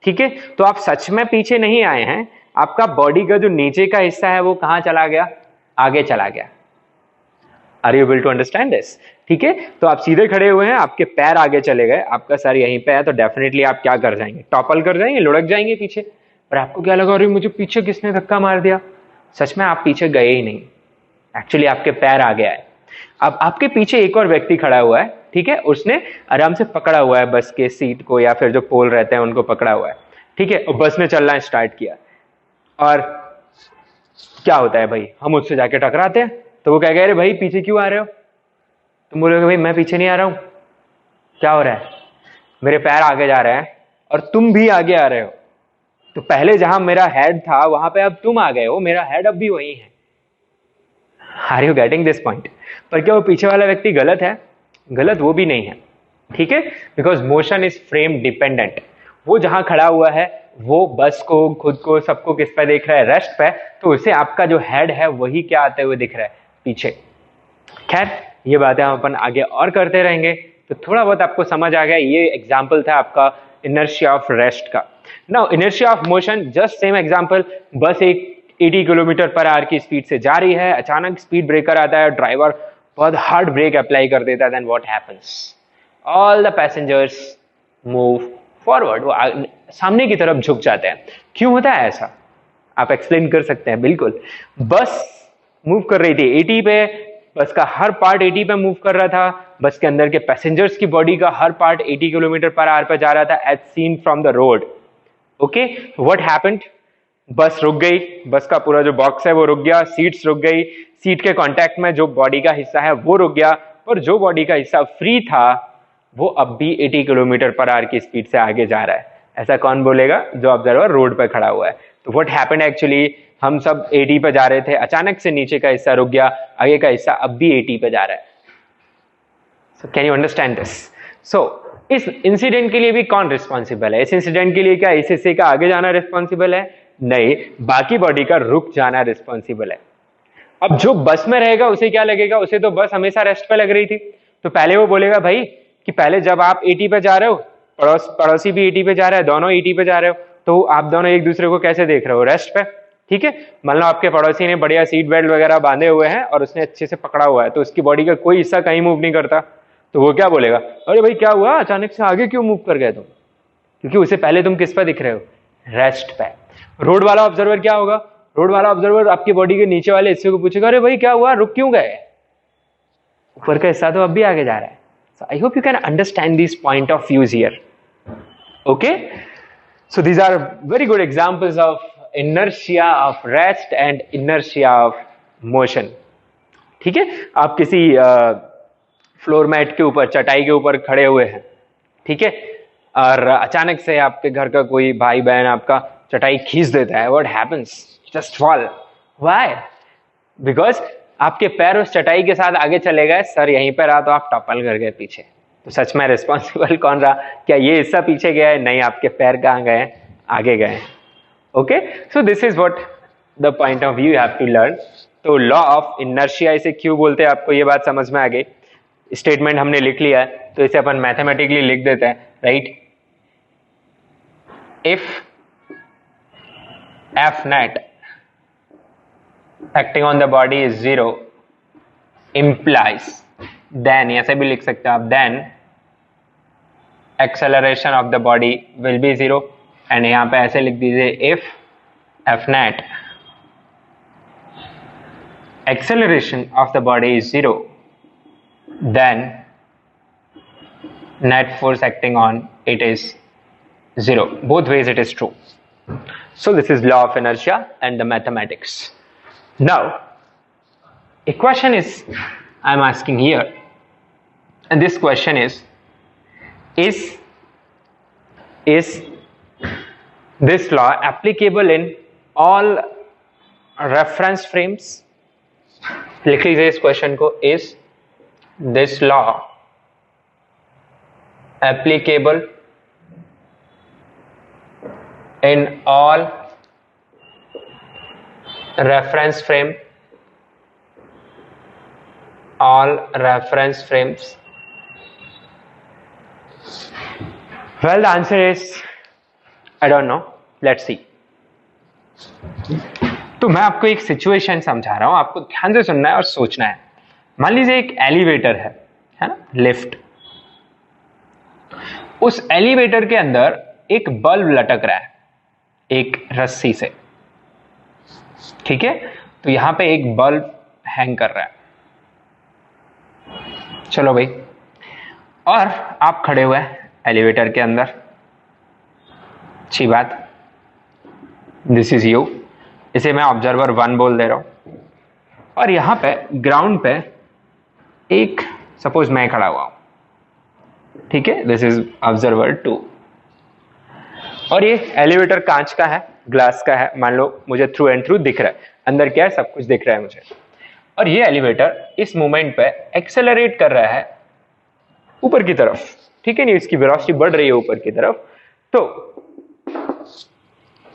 ठीक है। तो आप सच में पीछे नहीं आए हैं, आपका बॉडी का जो नीचे का हिस्सा है वो कहां चला गया, आगे चला गया। Are you able to understand this, ठीक है। तो आप सीधे खड़े हुए हैं, आपके पैर आगे चले गए, आपका सर यहीं पे है, तो डेफिनेटली आप क्या कर जाएंगे, टॉपल कर जाएंगे, लुढ़क जाएंगे पीछे। पर आपको क्या लगा, अरे मुझे पीछे किसने धक्का मार दिया, सच में आप पीछे गए ही नहीं, एक्चुअली आपके पैर आ गया है। अब आपके पीछे एक और व्यक्ति खड़ा हुआ है, ठीक है, उसने आराम से पकड़ा हुआ है बस के सीट को या फिर जो पोल रहते हैं उनको पकड़ा हुआ है, ठीक है, और बस ने चलना स्टार्ट किया। और क्या होता है भाई, हम उससे जाके टकराते हैं, तो वो कह गए, अरे भाई पीछे क्यों आ रहे हो, तुम बोलोगे भाई मैं पीछे नहीं आ रहा हूं, क्या हो रहा है, मेरे पैर आगे जा रहे हैं और तुम भी आगे आ रहे हो, तो पहले जहां मेरा हेड था वहां पे अब तुम आ गए हो, मेरा हेड अब भी वही है। Are you getting this point. पर क्या वो पीछे वाला व्यक्ति गलत है, गलत वो भी नहीं है, ठीक है, because motion is frame dependent. वो जहां खड़ा हुआ है वो बस को, खुद को, सबको किस पे देख रहा है, रेस्ट पे, तो उसे आपका जो हेड है वही क्या आते हुए दिख रहा है, पीछे। खैर, ये बातें हम अपन आगे और करते रहेंगे, तो थोड़ा बहुत आपको समझ आ गया। ये एग्जाम्पल था आपका इनर्शिया ऑफ रेस्ट का। Now inertia of motion, just same example, बस एक 80 किलोमीटर पर आवर की स्पीड से जा रही है, अचानक स्पीड ब्रेकर आता है, ड्राइवर बहुत हार्ड ब्रेक अप्लाई कर देता है, then what happens, all the passengers move forward, वो सामने की तरफ झुक जाते हैं। क्यों होता है ऐसा, आप एक्सप्लेन कर सकते हैं। बिल्कुल, बस मूव कर रही थी 80 पे, बस का हर पार्ट 80 पे मूव कर रहा था, बस के अंदर के पैसेंजर्स की बॉडी का हर पार्ट 80 किलोमीटर पर आवर पे जा रहा था, as seen from the road, okay. What happened, bus रुक गई, बस का पूरा जो बॉक्स है वो रुक गया, सीट्स रुक गई, सीट के कांटेक्ट में जो बॉडी का हिस्सा है वो रुक गया, पर जो बॉडी का हिस्सा फ्री था वो अब भी 80 किलोमीटर पर आवर की स्पीड से आगे जा रहा है। ऐसा कौन बोलेगा, जो ऑब्जर्वर रोड पर खड़ा हुआ है। तो व्हाट हैपेंड एक्चुअली, हम सब 80 पे जा रहे थे, अचानक से नीचे का हिस्सा रुक गया, आगे का हिस्सा अब भी 80 पे जा रहा है। So can you understand this. So इस इंसिडेंट के लिए भी कौन रिस्पॉन्सिबल है, इस इंसिडेंट के लिए क्या इस हिस्से का आगे जाना रिस्पॉन्सिबल है, नहीं, बाकी बॉडी का रुक जाना रिस्पॉन्सिबल है। अब जो बस में रहेगा उसे क्या लगेगा, उसे तो बस हमेशा रेस्ट पे लग रही थी, तो पहले वो बोलेगा भाई कि पहले जब आप 80 पे जा रहे हो, पड़ोसी भी 80 पे जा रहा है, दोनों 80 पे जा रहे हो, तो आप दोनों एक दूसरे को कैसे देख रहे हो, रेस्ट पे, ठीक है। मान लो आपके पड़ोसी ने बढ़िया सीट बेल्ट वगैरह बांधे हुए हैं और उसने अच्छे से पकड़ा हुआ है, तो उसकी बॉडी का कोई हिस्सा कहीं मूव नहीं करता, तो वो क्या बोलेगा, अरे भाई क्या हुआ, अचानक से आगे क्यों मूव कर गए तुम, क्योंकि उसे पहले तुम किस पे दिख रहे हो, रेस्ट पे। रोड वाला ऑब्जर्वर क्या होगा, रोड वाला ऑब्जर्वर आपकी बॉडी के नीचे वाले हिस्से को पूछेगा, अरे भाई क्या हुआ, रुक क्यों गए, ऊपर का हिस्सा तो अब भी आगे जा रहा है। So I hope you can understand these point of views here. Okay, so these are very good examples of inertia of rest and inertia of motion. ठीक है, आप किसी फ्लोर मैट के ऊपर, चटाई के ऊपर खड़े हुए हैं, ठीक है, और अचानक से आपके घर का कोई भाई बहन आपका चटाई खींच देता है, what happens, just fall, why, because आपके पैर उस चटाई के साथ आगे चले गए, सर यहीं पर रहा तो आप टॉपल कर गए पीछे। तो सच में रिस्पॉन्सिबल कौन रहा? क्या ये हिस्सा पीछे गया है? नहीं, आपके पैर कहाँ गए? आगे गए। Okay, so this is what the point of view you have to learn. तो लॉ ऑफ इनर्शिया इसे क्यों बोलते हैं, आपको ये बात समझ में आ गई। स्टेटमेंट हमने लिख लिया है, तो इसे अपन मैथमेटिकली लिख देते हैं, right. If F net acting on the body is 0 implies, then ऐसे भी लिख सकते हैं आप, then acceleration of the body will be 0, and यहां पे ऐसे लिख दीजिए if f net acceleration of the body is 0, then net force acting on it is 0. Both ways it is true. So this is law of inertia and the mathematics. Now a question is I'm asking here, and this question is this law applicable in all reference frames? लिख लीजिए इस question को, is this law applicable in all reference frame, all reference frames? Well, the answer is I don't know. Let's see. तो मैं आपको एक situation समझा रहा हूं, आपको ध्यान से सुनना है और सोचना है। मान लीजिए एक एलिवेटर है ना, लिफ्ट। उस एलिवेटर के अंदर एक बल्ब लटक रहा है एक रस्सी से, ठीक है। तो यहां पे एक बल्ब हैंग कर रहा है, चलो भाई, और आप खड़े हुए हैं एलिवेटर के अंदर, अच्छी बात, दिस इज यू, इसे मैं ऑब्जर्वर 1 बोल दे रहा हूं। और यहां पे ग्राउंड पे एक, सपोज मैं खड़ा हुआ हूं, ठीक है, दिस इज ऑब्जर्वर 2, और ये एलिवेटर कांच का है, ग्लास का है, मान लो मुझे थ्रू एंड थ्रू दिख रहा है, अंदर क्या है सब कुछ दिख रहा है मुझे। और ये एलिवेटर इस मोमेंट पे एक्सेलरेट कर रहा है ऊपर की तरफ, ठीक है, नहीं, इसकी वेलोसिटी बढ़ रही है ऊपर की तरफ। तो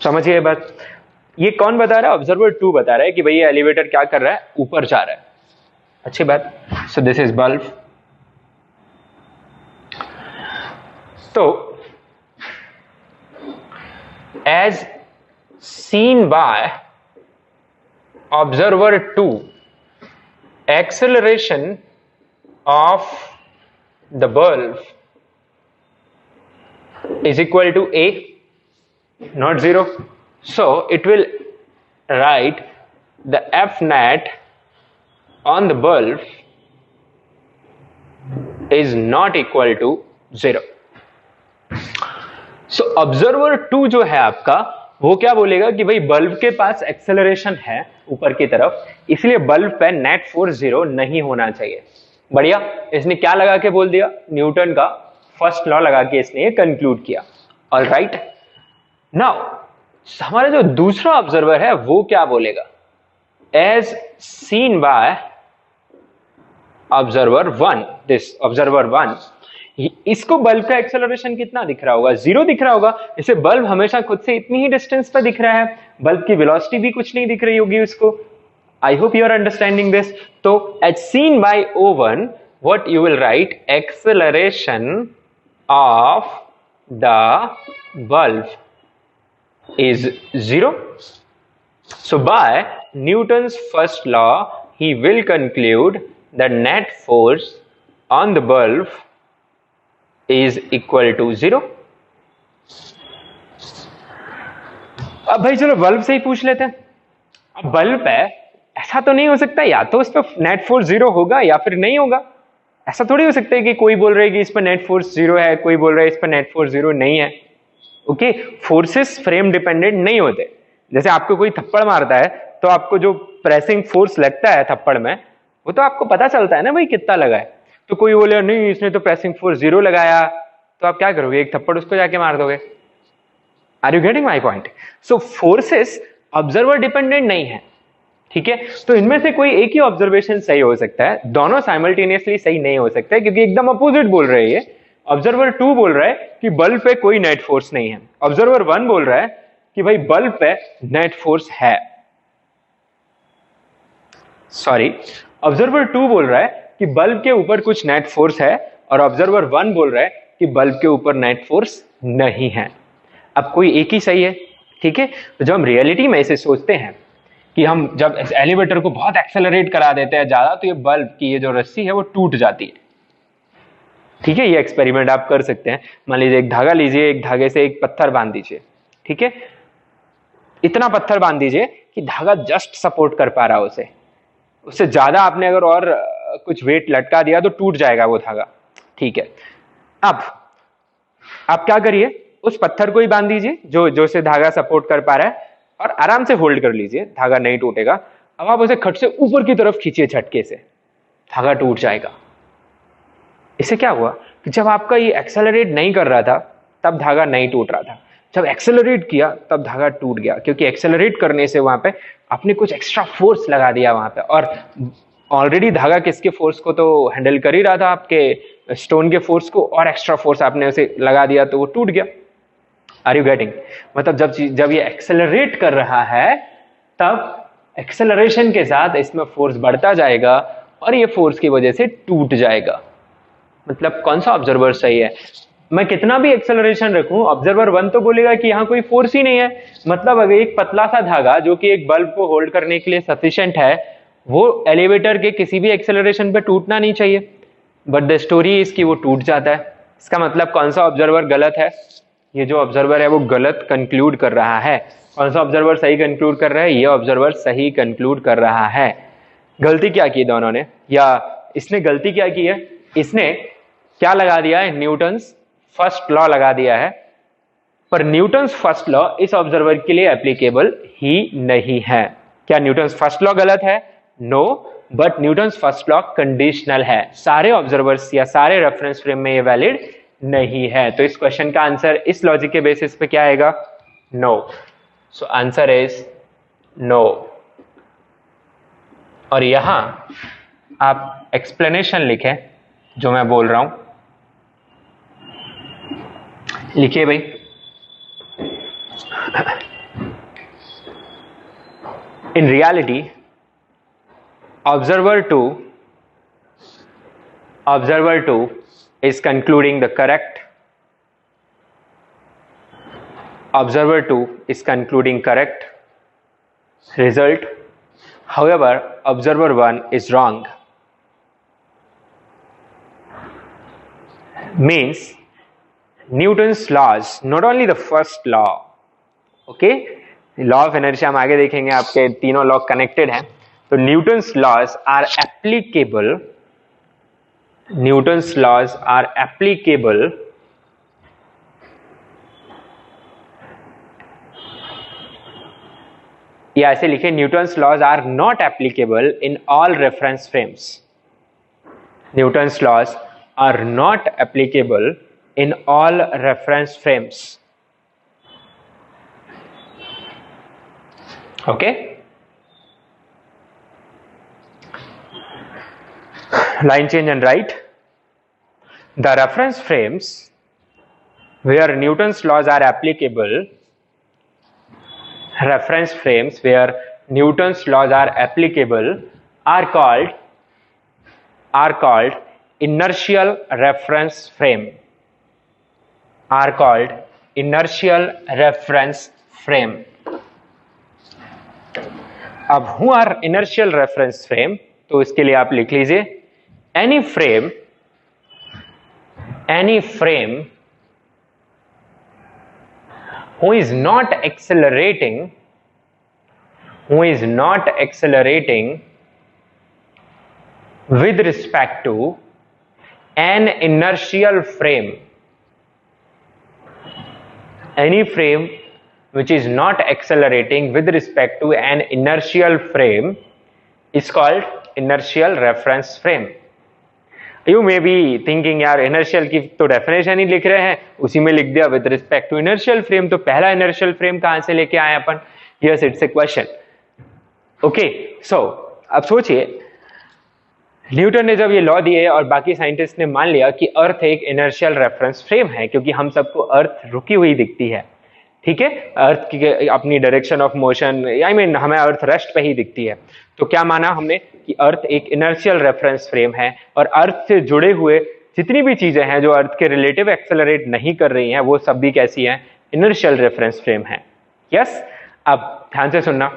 समझिए बात, ये कौन बता रहा है? ऑब्जर्वर 2 बता रहा है कि भाई ये एलिवेटर क्या कर रहा है, ऊपर जा रहा है, अच्छी बात। So this is bulb. तो as seen by observer 2, acceleration of the bulb is equal to A, not 0. So it will write the F net on the bulb is not equal to 0. So observer 2 जो है आपका, वो क्या बोलेगा कि भाई bulb के पास एक्सेलरेशन है ऊपर की तरफ, इसलिए बल्ब पे नेट फोर्स 0 नहीं होना चाहिए। बढ़िया, इसने क्या लगा के बोल दिया? न्यूटन का फर्स्ट लॉ लगा के इसने ये कंक्लूड किया। ऑलराइट, नाउ हमारा जो दूसरा ऑब्जर्वर है वो क्या बोलेगा? As seen by observer 1, this observer 1, इसको बल्ब का एक्सेलरेशन कितना दिख रहा होगा? 0 दिख रहा होगा। इसे बल्ब हमेशा खुद से इतनी ही डिस्टेंस पर दिख रहा है, बल्ब की वेलोसिटी भी कुछ नहीं दिख रही होगी उसको। I hope you are understanding this. तो as seen by O1, what you will write? Acceleration of the bulb is 0. So by Newton's first law, he will conclude that net force on the bulb is equal to 0. अब भाई चलो bulb से ही पूछ लेते हैं। अब bulb है, ऐसा तो नहीं हो सकता या तो इस पर नेट फोर्स 0 होगा या फिर नहीं होगा। ऐसा थोड़ी हो सकता है कि कोई बोल रहा है कि इस पर नेट फोर्स 0 है, कोई बोल रहा है इस पर नेट फोर्स 0 नहीं है। ओके, फोर्सेस फ्रेम डिपेंडेंट नहीं होते। जैसे आपको कोई थप्पड़ मारता है तो आपको जो प्रेसिंग फोर्स लगता है थप्पड़ में, वो तो आपको पता चलता है ना भाई कितना लगा है। तो कोई बोले नहीं इसने तो प्रेसिंग फोर्स 0 लगाया, तो आप क्या करोगे, एक थप्पड़ उसको जाके मार दोगे। Are you getting my point? So forces observer dependent नहीं है, ठीक है। तो इनमें से कोई एक ही ऑब्जर्वेशन सही हो सकता है, दोनों साइमल्टेनियसली सही नहीं हो सकते, क्योंकि एकदम अपोजिट बोल रहे हैं ये। ऑब्जर्वर 2 बोल रहा है कि बल्ब पे कोई नेट फोर्स नहीं है, ऑब्जर्वर 1 बोल रहा है कि भाई बल्ब पे नेट फोर्स है। सॉरी, ऑब्जर्वर 2 बोल रहा है कि बल्ब के ऊपर कुछ नेट फोर्स है, और ऑब्जर्वर 1 बोल रहा है कि बल्ब के ऊपर नेट फोर्स नहीं है। अब कोई एक ही सही है, ठीक है। तो जब हम रियलिटी में इसे सोचते हैं कि हम जब एलिवेटर को बहुत एक्सेलरेट करा देते हैं ज्यादा, तो ये बल्ब की ये जो रस्सी है वो टूट जाती है, ठीक है। ये एक्सपेरिमेंट आप कर सकते हैं। मान लीजिए एक धागा लीजिए, एक धागे से एक पत्थर बांध दीजिए, ठीक है। इतना पत्थर बांध दीजिए कि धागा जस्ट सपोर्ट कर पा रहा हो उसे, उससे ज्यादा आपने अगर और कुछ वेट लटका दिया तो टूट जाएगा वो धागा, ठीक है। अब आप क्या करिए, उस पत्थर को ही बांध दीजिए जो से धागा सपोर्ट कर पा रहा है, और आराम से होल्ड कर लीजिए, धागा नहीं टूटेगा। अब आप उसे खट से ऊपर की तरफ खींचिए झटके से, धागा टूट जाएगा। इससे क्या हुआ कि जब आपका ये एक्सेलरेट नहीं कर रहा था तब धागा नहीं टूट रहा था, जब एक्सेलरेट किया तब धागा टूट गया, क्योंकि एक्सेलरेट करने से वहां पे आपने कुछ एक्स्ट्रा फोर्स लगा दिया वहां पे, और ऑलरेडी धागा किसके फोर्स को तो हैंडल कर ही रहा था, आपके स्टोन के फोर्स को, और एक्स्ट्रा फोर्स आपने उसे लगा दिया तो वो टूट गया। Are you getting? मतलब जब ये एक्सेलरेट कर रहा है तब एक्सेलरेशन के साथ इसमें फोर्स बढ़ता जाएगा, और ये फोर्स की वजह से टूट जाएगा। मतलब कौन सा ऑब्जर्वर सही है? मैं कितना भी एक्सेलरेशन रखूं, ऑब्जर्वर 1 तो बोलेगा कि यहां कोई फोर्स ही नहीं है। मतलब अगर एक पतला सा धागा जो कि एक बल्ब को होल्ड करने के लिए सफिशिएंट है, वो एलिवेटर के किसी भी एक्सेलरेशन पे टूटना नहीं चाहिए, बट द स्टोरी इज कि वो टूट जाता है। इसका मतलब कौन सा ऑब्जर्वर गलत है? ये जो ऑब्जर्वर है वो गलत कंक्लूड कर रहा है। कौन सा ऑब्जर्वर सही कंक्लूड कर रहा है? ये ऑब्जर्वर सही कंक्लूड कर रहा है। गलती क्या की दोनों ने, या इसने गलती क्या की है? इसने क्या लगा दिया है? न्यूटन्स फर्स्ट लॉ लगा दिया है, पर न्यूटन्स फर्स्ट लॉ इस ऑब्जर्वर के लिए एप्लीकेबल ही नहीं है। क्या न्यूटन्स फर्स्ट लॉ गलत है? No, but Newton's first law conditional है, सारे ऑब्जर्वर्स या सारे रेफरेंस फ्रेम में ये वैलिड नहीं है। तो इस क्वेश्चन का आंसर इस लॉजिक के बेसिस पे क्या आएगा? No. So answer is no. और यहां आप एक्सप्लेनेशन लिखें जो मैं बोल रहा हूं, लिखिए भाई। In reality, observer 2 is concluding the correct. Observer 2 is concluding correct result. However, observer 1 is wrong. Means Newton's laws, not only the first law, okay, law of inertia हम आगे देखेंगे, आपके तीनों लॉ कनेक्टेड हैं। तो Newton's laws are applicable, Newton's laws are applicable या ऐसे लिखे, Newton's laws are not applicable in all reference frames. Newton's laws are not applicable in all reference frames. Okay, line change and write. The reference frames where Newton's laws are applicable, reference frames where Newton's laws are applicable are called inertial reference frame, are called inertial reference frame. अब who are inertial reference frame? तो इसके लिए आप लिख लीजिए, any frame who is not accelerating with respect to an inertial frame. Any frame which is not accelerating with respect to an inertial frame is called inertial reference frame. You may be thinking यार inertial की तो definition ही लिख रहे हैं, उसी में लिख दिया with respect to inertial frame, तो पहला इनर्शियल फ्रेम कहां से लेके आए अपन? Yes, it's a question. Okay, so अब सोचिए, न्यूटन ने जब ये लॉ दिए और बाकी साइंटिस्ट ने मान लिया कि अर्थ एक इनर्शियल रेफरेंस फ्रेम है, क्योंकि हम सबको अर्थ रुकी हुई दिखती है, ठीक है, अर्थ की अपनी direction of motion, I mean हमें अर्थ रेस्ट पे ही दिखती है, तो क्या माना हमने कि अर्थ एक इनर्शियल रेफरेंस फ्रेम है, और अर्थ से जुड़े हुए जितनी भी चीजें हैं जो अर्थ के रिलेटिव एक्सेलरेट नहीं कर रही हैं, वो सब भी कैसी हैं? इनर्शियल रेफरेंस फ्रेम है। यस, अब ध्यान से सुनना,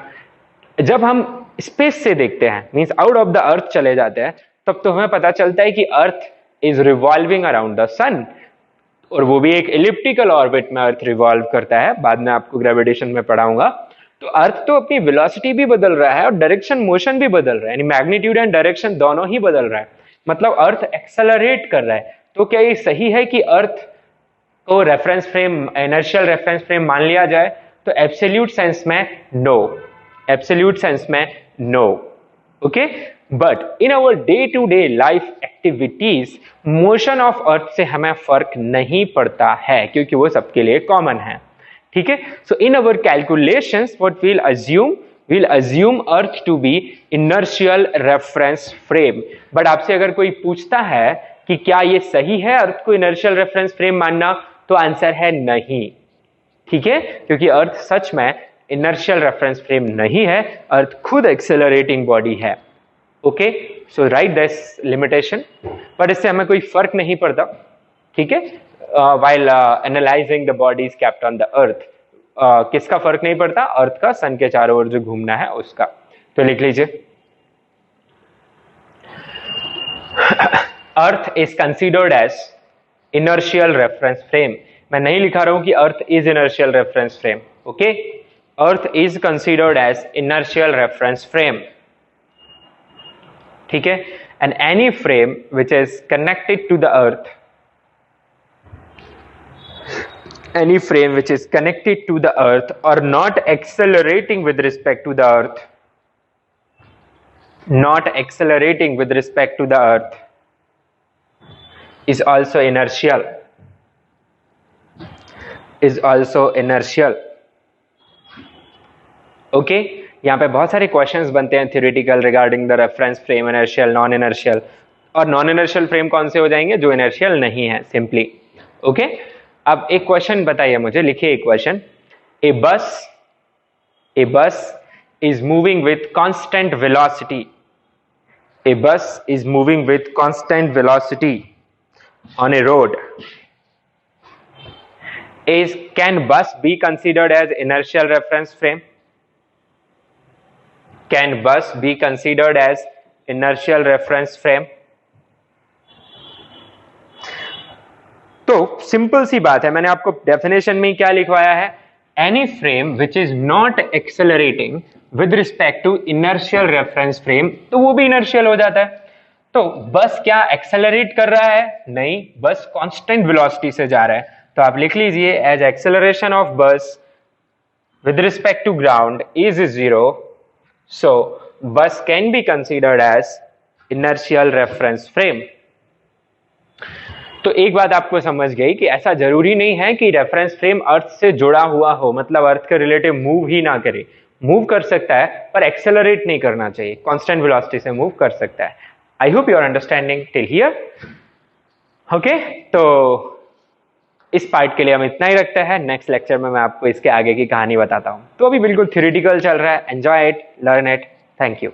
जब हम स्पेस से देखते हैं, means out of the earth चले जाते हैं, तब तो हमें पता चलता है कि earth is revolving around the sun, और वो भी एक इलिप्टिकल ऑर्बिट में अर्थ रिवॉल्व करता है, बाद में आपको ग्रेविटेशन में पढ़ाऊंगा। तो अर्थ तो अपनी वेलोसिटी भी बदल रहा है और डायरेक्शन मोशन भी बदल रहा है, यानी मैग्नीट्यूड एंड डायरेक्शन दोनों ही बदल रहा है, मतलब अर्थ एक्सेलरेट कर रहा है। तो क्या ये सही है कि अर्थ को reference frame, inertial reference frame मान लिया जाए? तो एब्सोल्यूट सेंस में नो, एब्सोल्यूट सेंस में no. Okay, but in our day to day life activities motion of earth से हमें फर्क नहीं पड़ता है, क्योंकि वो सबके लिए कॉमन है, ठीक है। So in our calculations what we'll assume earth to be inertial reference frame. But आपसे अगर कोई पूछता है कि क्या ये सही है अर्थ को इनर्शियल रेफरेंस फ्रेम मानना, तो आंसर है नहीं, ठीक है, क्योंकि अर्थ सच में इनर्शियल रेफरेंस फ्रेम नहीं है, अर्थ खुद एक्सेलरेटिंग बॉडी है। Okay, so right this limitation, but इससे हमें कोई फर्क नहीं पड़ता, ठीक है, while analyzing the bodies kept on the earth, किसका फर्क नहीं पड़ता? अर्थ का सन के चारों ओर जो घूमना है उसका। तो लिख लीजिए, earth is considered as inertial reference frame. मैं नहीं लिखा रहा हूं कि earth is inertial reference frame, okay, earth is considered as inertial reference frame, ठीक है, and any frame which is connected to the earth, any frame which is connected to the earth or not accelerating with respect to the earth, not accelerating with respect to the earth, is also inertial, is also inertial। Okay, यहाँ पे बहुत सारे questions बनते हैं theoretical regarding the reference frame, inertial, non inertial, और non inertial frame कौन से हो जाएंगे? जो इनर्शियल नहीं है सिंपली। ओके, अब एक क्वेश्चन बताइए मुझे, लिखिए एक question, a bus is moving with constant velocity, a bus is moving with constant velocity on a road, can bus be considered as inertial reference frame? Can bus be considered as inertial reference frame? तो simple सी बात है, मैंने आपको definition में क्या लिखवाया है? Any frame which is not accelerating with respect to inertial reference frame, तो वो भी इनर्शियल हो जाता है। तो बस क्या एक्सेलरेट कर रहा है? नहीं, बस कांस्टेंट वेलोसिटी से जा रहा है। तो आप लिख लीजिए, as acceleration of bus with respect to ground is 0, so bus can be considered as inertial reference frame. तो एक बात आपको समझ गई कि ऐसा जरूरी नहीं है कि रेफरेंस फ्रेम अर्थ से जुड़ा हुआ हो, मतलब अर्थ के रिलेटिव मूव ही ना करे, मूव कर सकता है पर एक्सेलरेट नहीं करना चाहिए, कांस्टेंट वेलोसिटी से मूव कर सकता है। I hope you are understanding till here. Okay, तो इस पार्ट के लिए हम इतना ही रखते हैं, नेक्स्ट लेक्चर में मैं आपको इसके आगे की कहानी बताता हूं। तो अभी बिल्कुल थ्योरेटिकल चल रहा है, enjoy it, learn it, thank you.